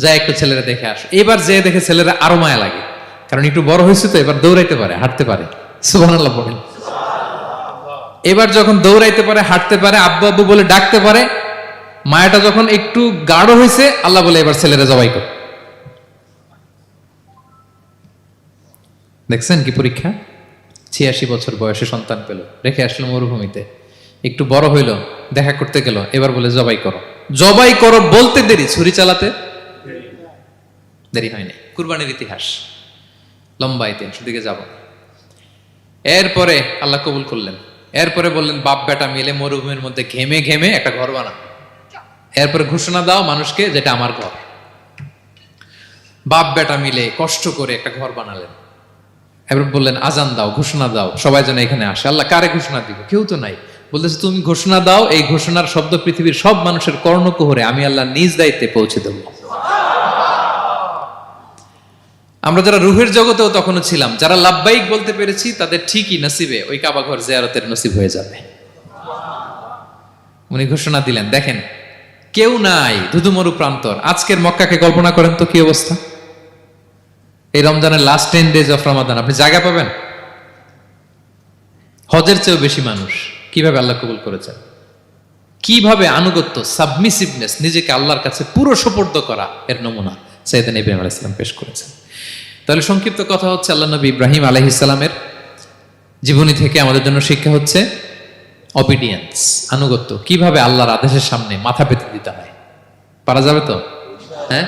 যা একটু ছেলেরা দেখে আসো। এবার যে দেখে ছেলেরা আরো মায়া লাগে, কারণ একটু বড় হয়েছে তো, এবার দৌড়াইতে পারে, হাঁটতে পারে। সুবহানাল্লাহ পড়েন। এবার যখন দৌড়াইতে পারে, হাঁটতে পারে, আব্বু আব্বু বলে ডাকতে পারে, মায়াটা যখন একটু গাঢ় হয়েছে, আল্লাহ বলে এবার ছেলেরা জবাই কর। দেখছেন কি পরীক্ষা? 86 বছর বয়সে সন্তান পেল, রেখে আসলো মরুভূমিতে, একটু বড় হইল, দেখা করতে গেল, এবার বলে জবাই করো। জবাই করো বলতে দেরি, ছুরি চালাতে দেরি হয়নি। কুরবানির ইতিহাস লম্বা ইতিহাস, দিকে যাব। এরপরে আল্লাহ কবুল করলেন। এরপরে বললেন বাপ বেটা মিলে মরুভূমির মধ্যে ঘেমে ঘেমে একটা ঘর বানাও। এরপরে ঘোষণা দাও মানুষকে, যেটা আমার ঘর। বাপ বেটা মিলে কষ্ট করে একটা ঘর বানালেন। এবার বললেন আজান দাও, ঘোষণা দাও, সবাই যেন এখানে আসে। আল্লাহ কারে ঘোষণা দিব? কেউ তো নাই। বলতেছে তুমি ঘোষণা দাও, এই ঘোষণার শব্দ পৃথিবীর সব মানুষের কর্ণকুহরে আমি আল্লাহ নিজ দায়িত্বে পৌঁছে দেব। আমরা যারা রুহের জগতেও তখনও ছিলাম, যারা লাব্বাইক বলতে পেরেছি, তাদের ঠিকই নসিবে ওই কাবা ঘর জিয়ারতের নসিব হয়ে যাবে। উনি ঘোষণা দিলেন, দেখেন কেউ নাই, ধুধুমরু প্রান্তর। আজকের মক্কাকে কল্পনা করেন তো কি অবস্থা। এই রমজানের লাস্ট 10 days অফ রমাদান আপনি জায়গা পাবেন? হজের চেয়েও বেশি মানুষ। কিভাবে আল্লাহ কবুল করেছেন, কিভাবে আনুগত্য, সাবমিসিভনেস, নিজেকে আল্লাহর কাছে পুরো সুপর্দ করা, এর নমুনা সাইয়েদনা ইব্রাহিম আলাইহিস সালাম পেশ করেছেন। তাহলে সংক্ষিপ্ত কথা হচ্ছে, আল্লাহ নবী ইব্রাহিম আলাইহিস সালামের জীবনী থেকে আমাদের জন্য শিক্ষা হচ্ছে অবিডিয়েন্স, আনুগত্য। কিভাবে আল্লাহর আদেশের সামনে মাথা পেতে দিতে হয়। পারা যাবে তো? হ্যাঁ,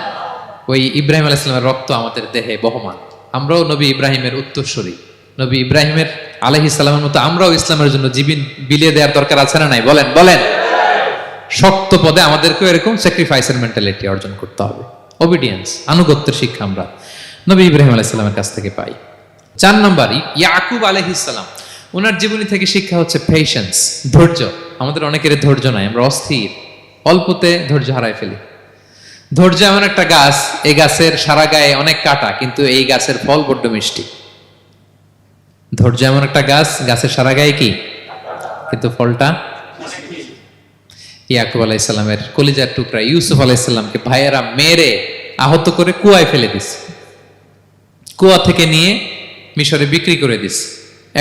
ওই ইব্রাহিম আলাইহিস সালামের রক্ত আমাদের দেহে বহমান। আমরাও নবী ইব্রাহিমের উত্তরসূরি। নবী ইব্রাহিমের আলাইহিস সালামের মতো আমরাও ইসলামের জন্য জীবন বিলিয়ে দেওয়ার দরকার আছে না নাই? বলেন বলেন। শক্ত পদে আমাদেরকেও এরকম স্যাক্রিফাইসের মেন্টালিটি অর্জন করতে হবে। অবিডিয়েন্স, আনুগত্যের শিক্ষা আমরা নবী ইব্রাহিম আলাইহিস সালামের কাছ থেকে পাই। 4 নম্বর, ইয়াকুব আলাইহিস সালাম, ওনার জীবনী থেকে শিক্ষা হচ্ছে পেশেন্স, ধৈর্য। আমাদের অনেকের ধৈর্য নাই, আমরা অস্থির, অল্পতে ধৈর্য হারাই ফেলি। ধৈর্য এমন একটা গাছ, এই গাছের সারা গায়ে অনেক কাঁটা, কিন্তু এই গাছের ফল বড্ড মিষ্টি। ধৈর্য এমন একটা গাছ, গাছের সারা গায়ে কি, কিন্তু ফলটা। ইয়াকুব আলাইহিস সালামের কলিজার টুকরা ইউসুফ আলাইহিস সালামকে ভাইয়েরা মেরে আহত করে কুয়ায় ফেলে দিছে। কুয়া থেকে নিয়ে মিশরে বিক্রি করে দিস।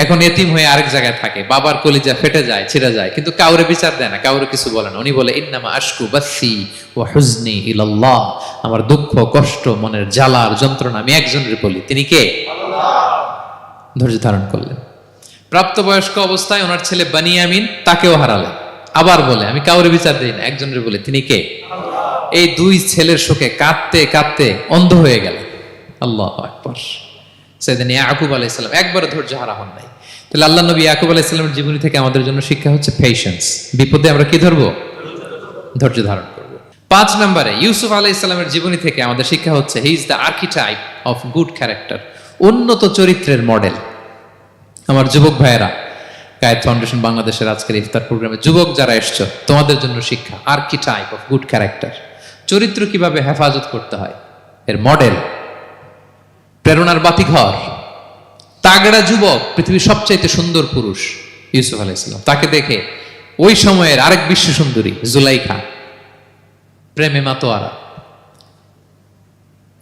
এখন এতিম হয়ে আরেক জায়গায় থাকে, বাবার কলিজা ফেটে যায়, ছিঁড়ে যায়, কিন্তু কাউরে বিচার দেয় না, কাউরে কিছু বলে না। উনি বলে ইন্নামা আশকু বাসি ওয়া হুজনি ইলাল্লাহ, আমার দুঃখ কষ্ট মনের জ্বালার যন্ত্রণা আমি একজনের বলি, তিনি কে? আল্লাহ। ধৈর্য ধারণ করলেন। প্রাপ্তবয়স্ক অবস্থায় ওনার ছেলে বানিয়ামিন, তাকেও হারালেন। আবার বলে আমি কাউরে বিচার দেই না, একজনের বলে, তিনি কে? আল্লাহ। এই 2 ছেলের শোকে কাঁদতে কাঁদতে অন্ধ হয়ে গেলেন। আল্লাহু আকবার। সাইয়েদনা ইয়াকুব আলাইহিস সালাম একবার ধৈর্য হারা হন নাই। তাহলে আল্লাহ নবী ইয়াকুব আলাইহিস সালামের জীবনী থেকে আমাদের জন্য শিক্ষা হচ্ছে পেশেন্স। বিপদে আমরা কি ধরবো? ধৈর্য ধারণ করব। 5 নম্বরে, ইউসুফ আলাইহিস সালামের জীবনী থেকে আমাদের শিক্ষা হচ্ছে he is the archetype of good character, উন্নত চরিত্রের মডেল। আমার যুবক ভাইয়েরা, কায়েত ফাউন্ডেশন বাংলাদেশের আজকের ইফতার প্রোগ্রামে যুবক যারা এসছো, তোমাদের জন্য শিক্ষা আর্কিটাইপ অফ গুড ক্যারেক্টার, চরিত্র কিভাবে হেফাজত করতে হয়, এর মডেল, প্রেরণার বাতিঘর, তাগড়া যুবক, পৃথিবীর সবচাইতে সুন্দর পুরুষ ইউসুফ আলাইহিস সালাম। তাকে দেখে ওই সময়ের আরেক বিশ্ব সুন্দরী জুলাইখা প্রেমে মাতোয়ারা,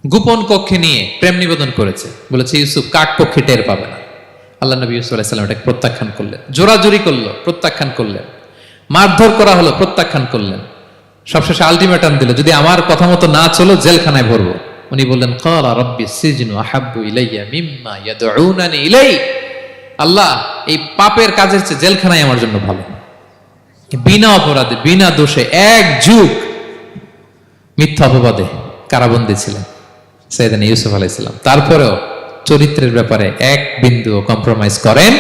গোপন কক্ষে নিয়ে প্রেম নিবেদন করেছে, বলেছে ইউসুফ কাক পক্ষে টের পাবে না। আল্লাহ নবী ইউসুফ আলাইহিস সালাম এটাকে প্রত্যাখ্যান করলেন। জোরাজুরি করলো, প্রত্যাখ্যান করলেন। মারধর করা হলো, প্রত্যাখ্যান করলেন। সবশেষে আলটিমেটাম দিল, যদি আমার কথা মতো না চলো জেলখানায় ভরবো। উনি বললেন ক্বালা রাব্বি সিজনু আহাব্বু ইলাইয়া মিম্মা ইয়াদউনানি ইলাই, আল্লাহ এই পাপের কাজের চেয়ে জেলখানাই আমার জন্য ভালো। বিনা অপরাধে বিনা দোষে 1 যুগ মিথ্যা অপবাদে কারাবন্দী ছিলেন সাইয়েদনা ইউসুফ আলাইহিস সালাম। তারপরেও চরিত্রের ব্যাপারে 1 বিন্দু কম্প্রোমাইজ করেন।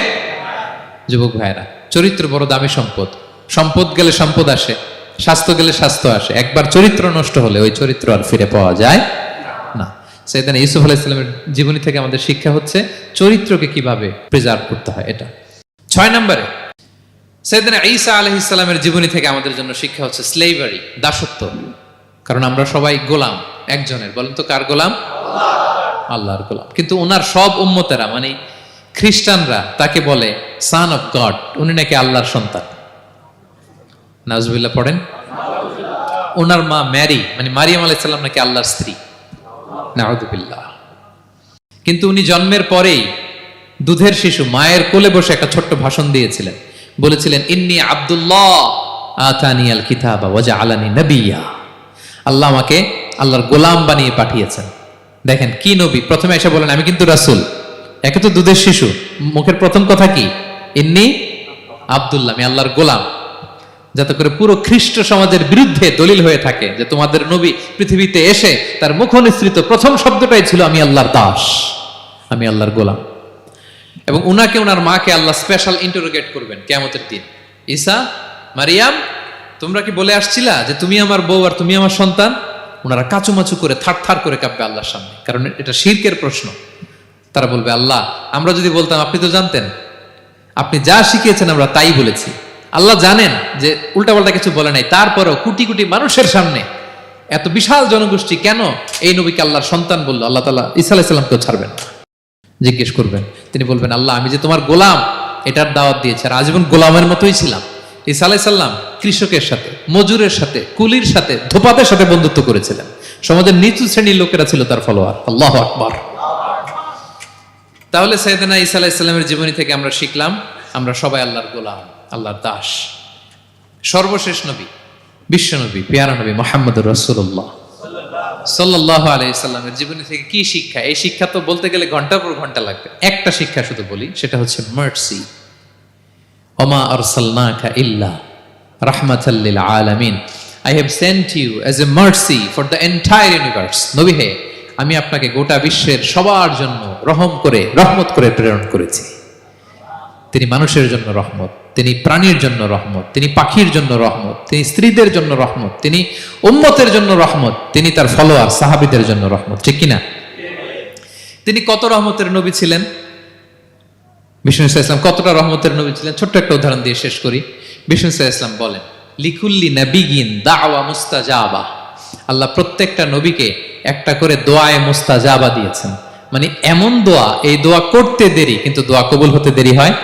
যুবক ভাইরা, চরিত্র বড় দামি সম্পদ। সম্পদ গেলে সম্পদ আসে, স্বাস্থ্য গেলে স্বাস্থ্য আসে, একবার চরিত্র নষ্ট হলে ওই চরিত্র আর ফিরে পাওয়া যায় না। সাইয়েদনা ইউসুফ আলাইহিস সালামের জীবনী থেকে আমাদের শিক্ষা হচ্ছে চরিত্রকে কিভাবে প্রিজার্ভ করতে হয়। এটা 6 নম্বরে সাইয়েদনা ঈসা আলাইহিস সালামের জীবনী থেকে আমাদের জন্য শিক্ষা হচ্ছে স্লেভারি, দাসত্ব। কারণ আমরা সবাই গোলাম একজনের, বলেন তো কার গোলাম? আল্লাহর গোলাম। কিন্তু ওনার সব উম্মতেরা মানে খ্রিস্টানরা তাকে বলে সান অফ গড, উনি নাকি আল্লাহর সন্তান। নাউজুবিল্লাহ পড়েন। ওনার মা ম্যারি মানে মারিয়াম আলাইহিস সালাম নাকি আল্লাহর স্ত্রী। নাউযুবিল্লাহ। কিন্তু উনি জন্মের পরেই দুধের শিশু মায়ের কোলে বসে একটা ছোট্ট ভাষণ দিয়েছিলেন, বলেছিলেন ইন্নী আব্দুল্লাহ আতানিয়াল কিতাবা ওয়া জাআলানি নাবিয়্যা। আল্লাহ আমাকে আল্লাহর গোলাম বানিয়ে পাঠিয়েছেন। দেখেন কি নবী, প্রথমে এসে বলেন আমি কিন্তু রাসূল। একে তো দুধের শিশু, মুখের প্রথম কথা কি? ইন্নী আব্দুল্লাহ, আমি আল্লাহর গোলাম। যাতে করে পুরো খ্রিস্ট সমাজের বিরুদ্ধে দলিল হয়ে থাকে যে তোমাদের নবী পৃথিবীতে এসে তার মুখ নিঃসৃত প্রথম শব্দটাই ছিল আমি আল্লাহর দাস, আমি আল্লাহর গোলাম। এবং উনাকে ওনার মাকে আল্লাহ স্পেশাল ইন্টারোগেট করবেন কিয়ামতের দিন। ঈসা, মারিয়াম, তোমরা কি বলে আসছিলা যে তুমি আমার বউ আর তুমি আমার সন্তান? ওনারা কাচুমাচু করে থার করে কাঁপবে আল্লাহর সামনে, কারণ এটা শিরকের প্রশ্ন। তারা বলবে আল্লাহ আমরা যদি বলতাম আপনি তো জানতেন, আপনি যা শিখিয়েছেন আমরা তাই বলেছি। আল্লাহ জানেন যে উল্টাপাল্টা কিছু বলে নাই, তারপরেও কোটি কোটি মানুষের সামনে এত বিশাল জনগোষ্ঠী কেন এই নবীকে আল্লাহর সন্তান বললো? আল্লাহ তাআলা ঈসা আলাইহিস সালামকেও ছাড়বেন না, জিজ্ঞেস করবেন। তিনি বলবেন আল্লাহ আমি যে তোমার গোলাম এটার দাওয়াত দিয়েছি, আর আজীবন গোলামের মতোই ছিলাম। ঈসা আলাইহিস সালাম কৃষকের সাথে, মজুরের সাথে, কুলির সাথে, ধোপাতের সাথে বন্ধুত্ব করেছিলেন। সমাজের নিচু শ্রেণীর লোকেরা ছিল তার ফলোয়ার। আল্লাহু আকবার। তাহলে সাইয়েদনা ঈসা আলাইহিস সালামের জীবনী থেকে আমরা শিখলাম আমরা সবাই আল্লাহর গোলাম, আল্লাহর দাস। সর্বশেষ নবী, বিশ্ব নবী, পেয়ারা নবী মুহাম্মদুর রাসূলুল্লাহ সাল্লাল্লাহু আলাইহি সাল্লামের জীবনী থেকে কি শিক্ষা? এই শিক্ষা তো বলতে গেলে ঘন্টার পর ঘন্টা লাগবে। একটা শিক্ষা শুধু বলি, সেটা হচ্ছে মার্সি। ওমা আরসালনাকা ইল্লা রাহমাতাল লিল আলামিন। I have sent you as a mercy for the entire universe. নবী হে, আমি আপনাকে গোটা বিশ্বের সবার জন্য রহমত করে প্রেরণ করেছি। তিনি মানুষের জন্য রহমত, তিনি প্রাণীর জন্য রহমত, তিনি পাখির জন্য রহমত, তিনি স্ত্রীদের জন্য রহমত, তিনি উম্মতের জন্য রহমত, তিনি তার ফলোয়ার সাহাবীদের জন্য রহমত। ঠিক কিনা? তিনি কত রহমতের নবী ছিলেন? বিষ্ণু ইসলাম কতটা রহমতের নবী ছিলেন? ছোট্ট একটা উদাহরণ দিয়ে শেষ করি। বিষ্ণু ইসলাম বলেন লিকুল্লি নাবিয়িন দাওয়া মুস্তাজাবা। আল্লাহ প্রত্যেকটা নবীকে একটা করে দোয়ায়ে মুস্তাজাবা দিয়েছেন। মানে এমন দোয়া, এই দোয়া করতে দেরি কিন্তু দোয়া কবুল হতে দেরি হয়।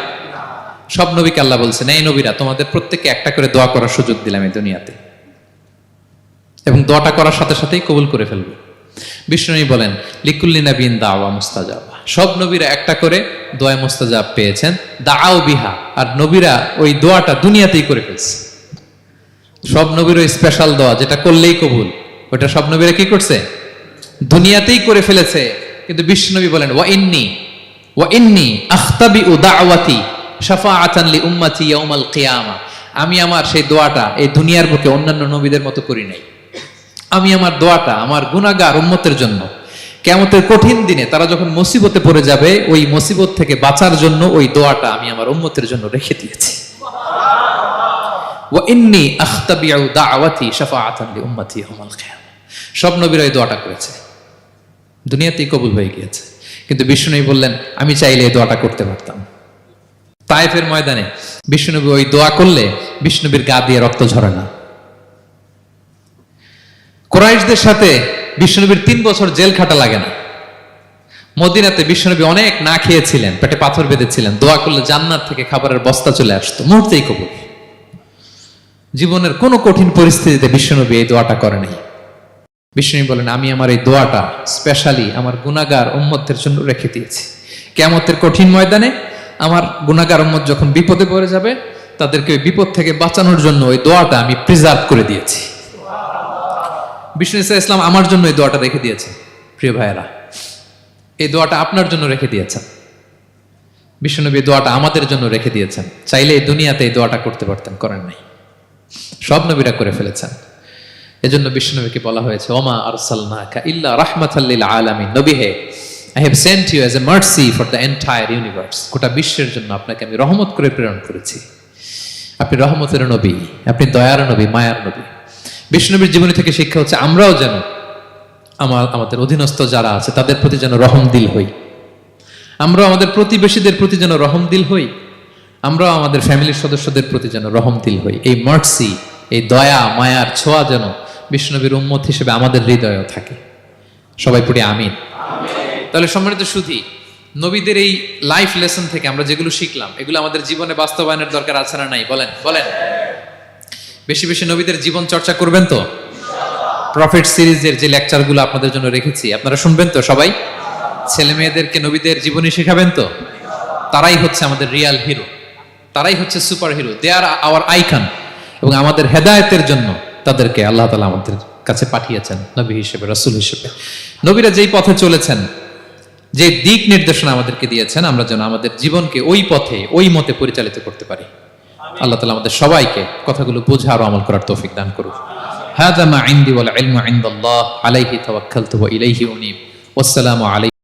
সব নবীকে আল্লাহ বলছেন এই নবীরা তোমাদের প্রত্যেককে একটা করে দোয়া করার সুযোগ দিলাম এই দুনিয়াতে, এবং দোয়াটা করার সাথে সাথেই কবুল করে ফেলবে। বিষ্ণু বলেন লিকুল্লি নাবিয়িন দাওয়া মুস্তাজাবা। সব নবীরা একটা করে দোয়া মুস্তাজাব পেয়েছেন, দাআউ বিহা। আর নবীরা ওই দোয়াটা দুনিয়াতেই করে ফেলছে। সব নবীর ওই স্পেশাল দোয়া যেটা করলেই কবুল, ওটা সব নবীরা কি করছে? দুনিয়াতেই করে ফেলেছে। কিন্তু বিশ্বনবী বলেন ওয়া ইন্নী আখতাবিউ দাওয়াতি শাফাআতান লি উম্মতি ইয়াউমাল কিয়ামা। আমি আমার সেই দোয়াটা এই দুনিয়ার বুকে অন্যান্য নবীদের মতো করি নাই। আমি আমার দোয়াটা আমার গুনাহগার উম্মতের জন্য কিয়ামতের কঠিন দিনে তারা যখন মুসিবতে পড়ে যাবে, ওই মুসিবত থেকে বাঁচার জন্য ওই দোয়াটা আমি আমার উম্মতের জন্য রেখে দিয়েছি। ওয়া ইন্নী আখতাবিউ দাওয়াতি শাফাআতান লি উম্মতি ইয়াউমাল কিয়ামা। সব নবীরা এই দোয়াটা করেছে, দুনিয়াতেই কবুল হয়ে গিয়েছে। কিন্তু বিষ্ণুনবী বললেন আমি চাইলে এই দোয়াটা করতে পারতাম। তায়েফের ময়দানে বিষ্ণুনবী ওই দোয়া করলে বিষ্ণুনবীর গা দিয়ে রক্ত ঝরে না। কুরাইশদের সাথে বিষ্ণুনবীর 3 বছর জেল খাটা লাগে না। মদিনাতে বিষ্ণুনবী অনেক না খেয়েছিলেন, পেটে পাথর বেঁধেছিলেন, দোয়া করলে জান্নাত থেকে খাবারের বস্তা চলে আসতো, মুহূর্তেই কবুল। জীবনের কোন কঠিন পরিস্থিতিতে বিষ্ণুনবী এই দোয়াটা করে নাই। বিষ্ণু বলেন আমি আমার এই দোয়াটা স্পেশালি আমার গুনাহগার উম্মতের জন্য রেখে দিয়েছি। কিয়ামতের কঠিন ময়দানে আমার গুনাহগার উম্মত যখন বিপদে পড়ে যাবে, তাদেরকে ওই বিপদ থেকে বাঁচানোর জন্য ওই দোয়াটা আমি প্রিজার্ভ করে দিয়েছি। বিষ্ণু ইসলাম আমার জন্য এই দোয়াটা রেখে দিয়েছেন। প্রিয় ভাইয়েরা, এই দোয়াটা আপনার জন্য রেখে দিয়েছেন। বিষ্ণুনবী দোয়াটা আমাদের জন্য রেখে দিয়েছেন। চাইলে এই দুনিয়াতে এই দোয়াটা করতে পারতেন, করেন নাই। সব নবীরা করে ফেলেছেন। এজন্য বিষ্ণুনবীকে বলা হয়েছে ওমা আরসালনাকা ইল্লা রাহমাতাল লিল আলামিন। নবী হে, I have sent you as a mercy for the entire universe. গোটা বিশ্বের জন্য আপনাকে আমি রহমত করে প্রেরণ করেছি। আপনি রহমতের নবী, আপনি দয়ার নবী, মায়ার নবী। বিষ্ণুনবীর জীবনী থেকে শিক্ষা হচ্ছে আমরাও যেন আমাদের অধীনস্থ যারা আছে তাদের প্রতি যেন রহম দিল হই, আমরা আমাদের প্রতিবেশীদের প্রতি যেন রহম দিল হই, আমরা আমাদের ফ্যামিলির সদস্যদের প্রতি যেন রহম দিল হই। এই মার্সি, এই দয়া মায়ার ছোঁয়া যেন বিশ্বনবীর উম্মত হিসেবে আমাদের হৃদয়েও থাকে। সবাই পড়ি আমিন। তাহলে সম্মানিত সুধী, নবীদের এই লাইফ লেসন থেকে আমরা যেগুলো শিখলাম এগুলো আমাদের জীবনে বাস্তবায়নের দরকার আছে না নাই? বলেন বলেন। বেশি বেশি নবীদের জীবন চর্চা করবেন তো? প্রফেট সিরিজের যে লেকচারগুলো আপনাদের জন্য রেখেছি আপনারা শুনবেন তো? সবাই ছেলে মেয়েদেরকে নবীদের জীবনী শেখাবেন তো? তারাই হচ্ছে আমাদের রিয়াল হিরো, তারাই হচ্ছে সুপার হিরো, দে আর আওয়ার আইকন। এবং আমাদের হেদায়েতের জন্য তাদেরকে আল্লাহ তাআলা আমাদের কাছে পাঠিয়েছেন নবী হিসেবে, রাসূল হিসেবে। নবীরা যেই পথে চলেছেন, যে দিক নির্দেশনা আমাদেরকে দিয়েছেন, আমরা যেন আমাদের জীবনকে ওই পথে ওই মতে পরিচালিত করতে পারি। আল্লাহ তাআলা আমাদের সবাইকে কথাগুলো বোঝা আর আমল করার তৌফিক দান করুন। হাযা মা ইনদি ওয়াল ইলমু ইনদাল্লাহ আলাইহি তাওয়াক্কালতু ওয়া ইলাইহি উনীব। ওয়াসসালামু আলাইকুম।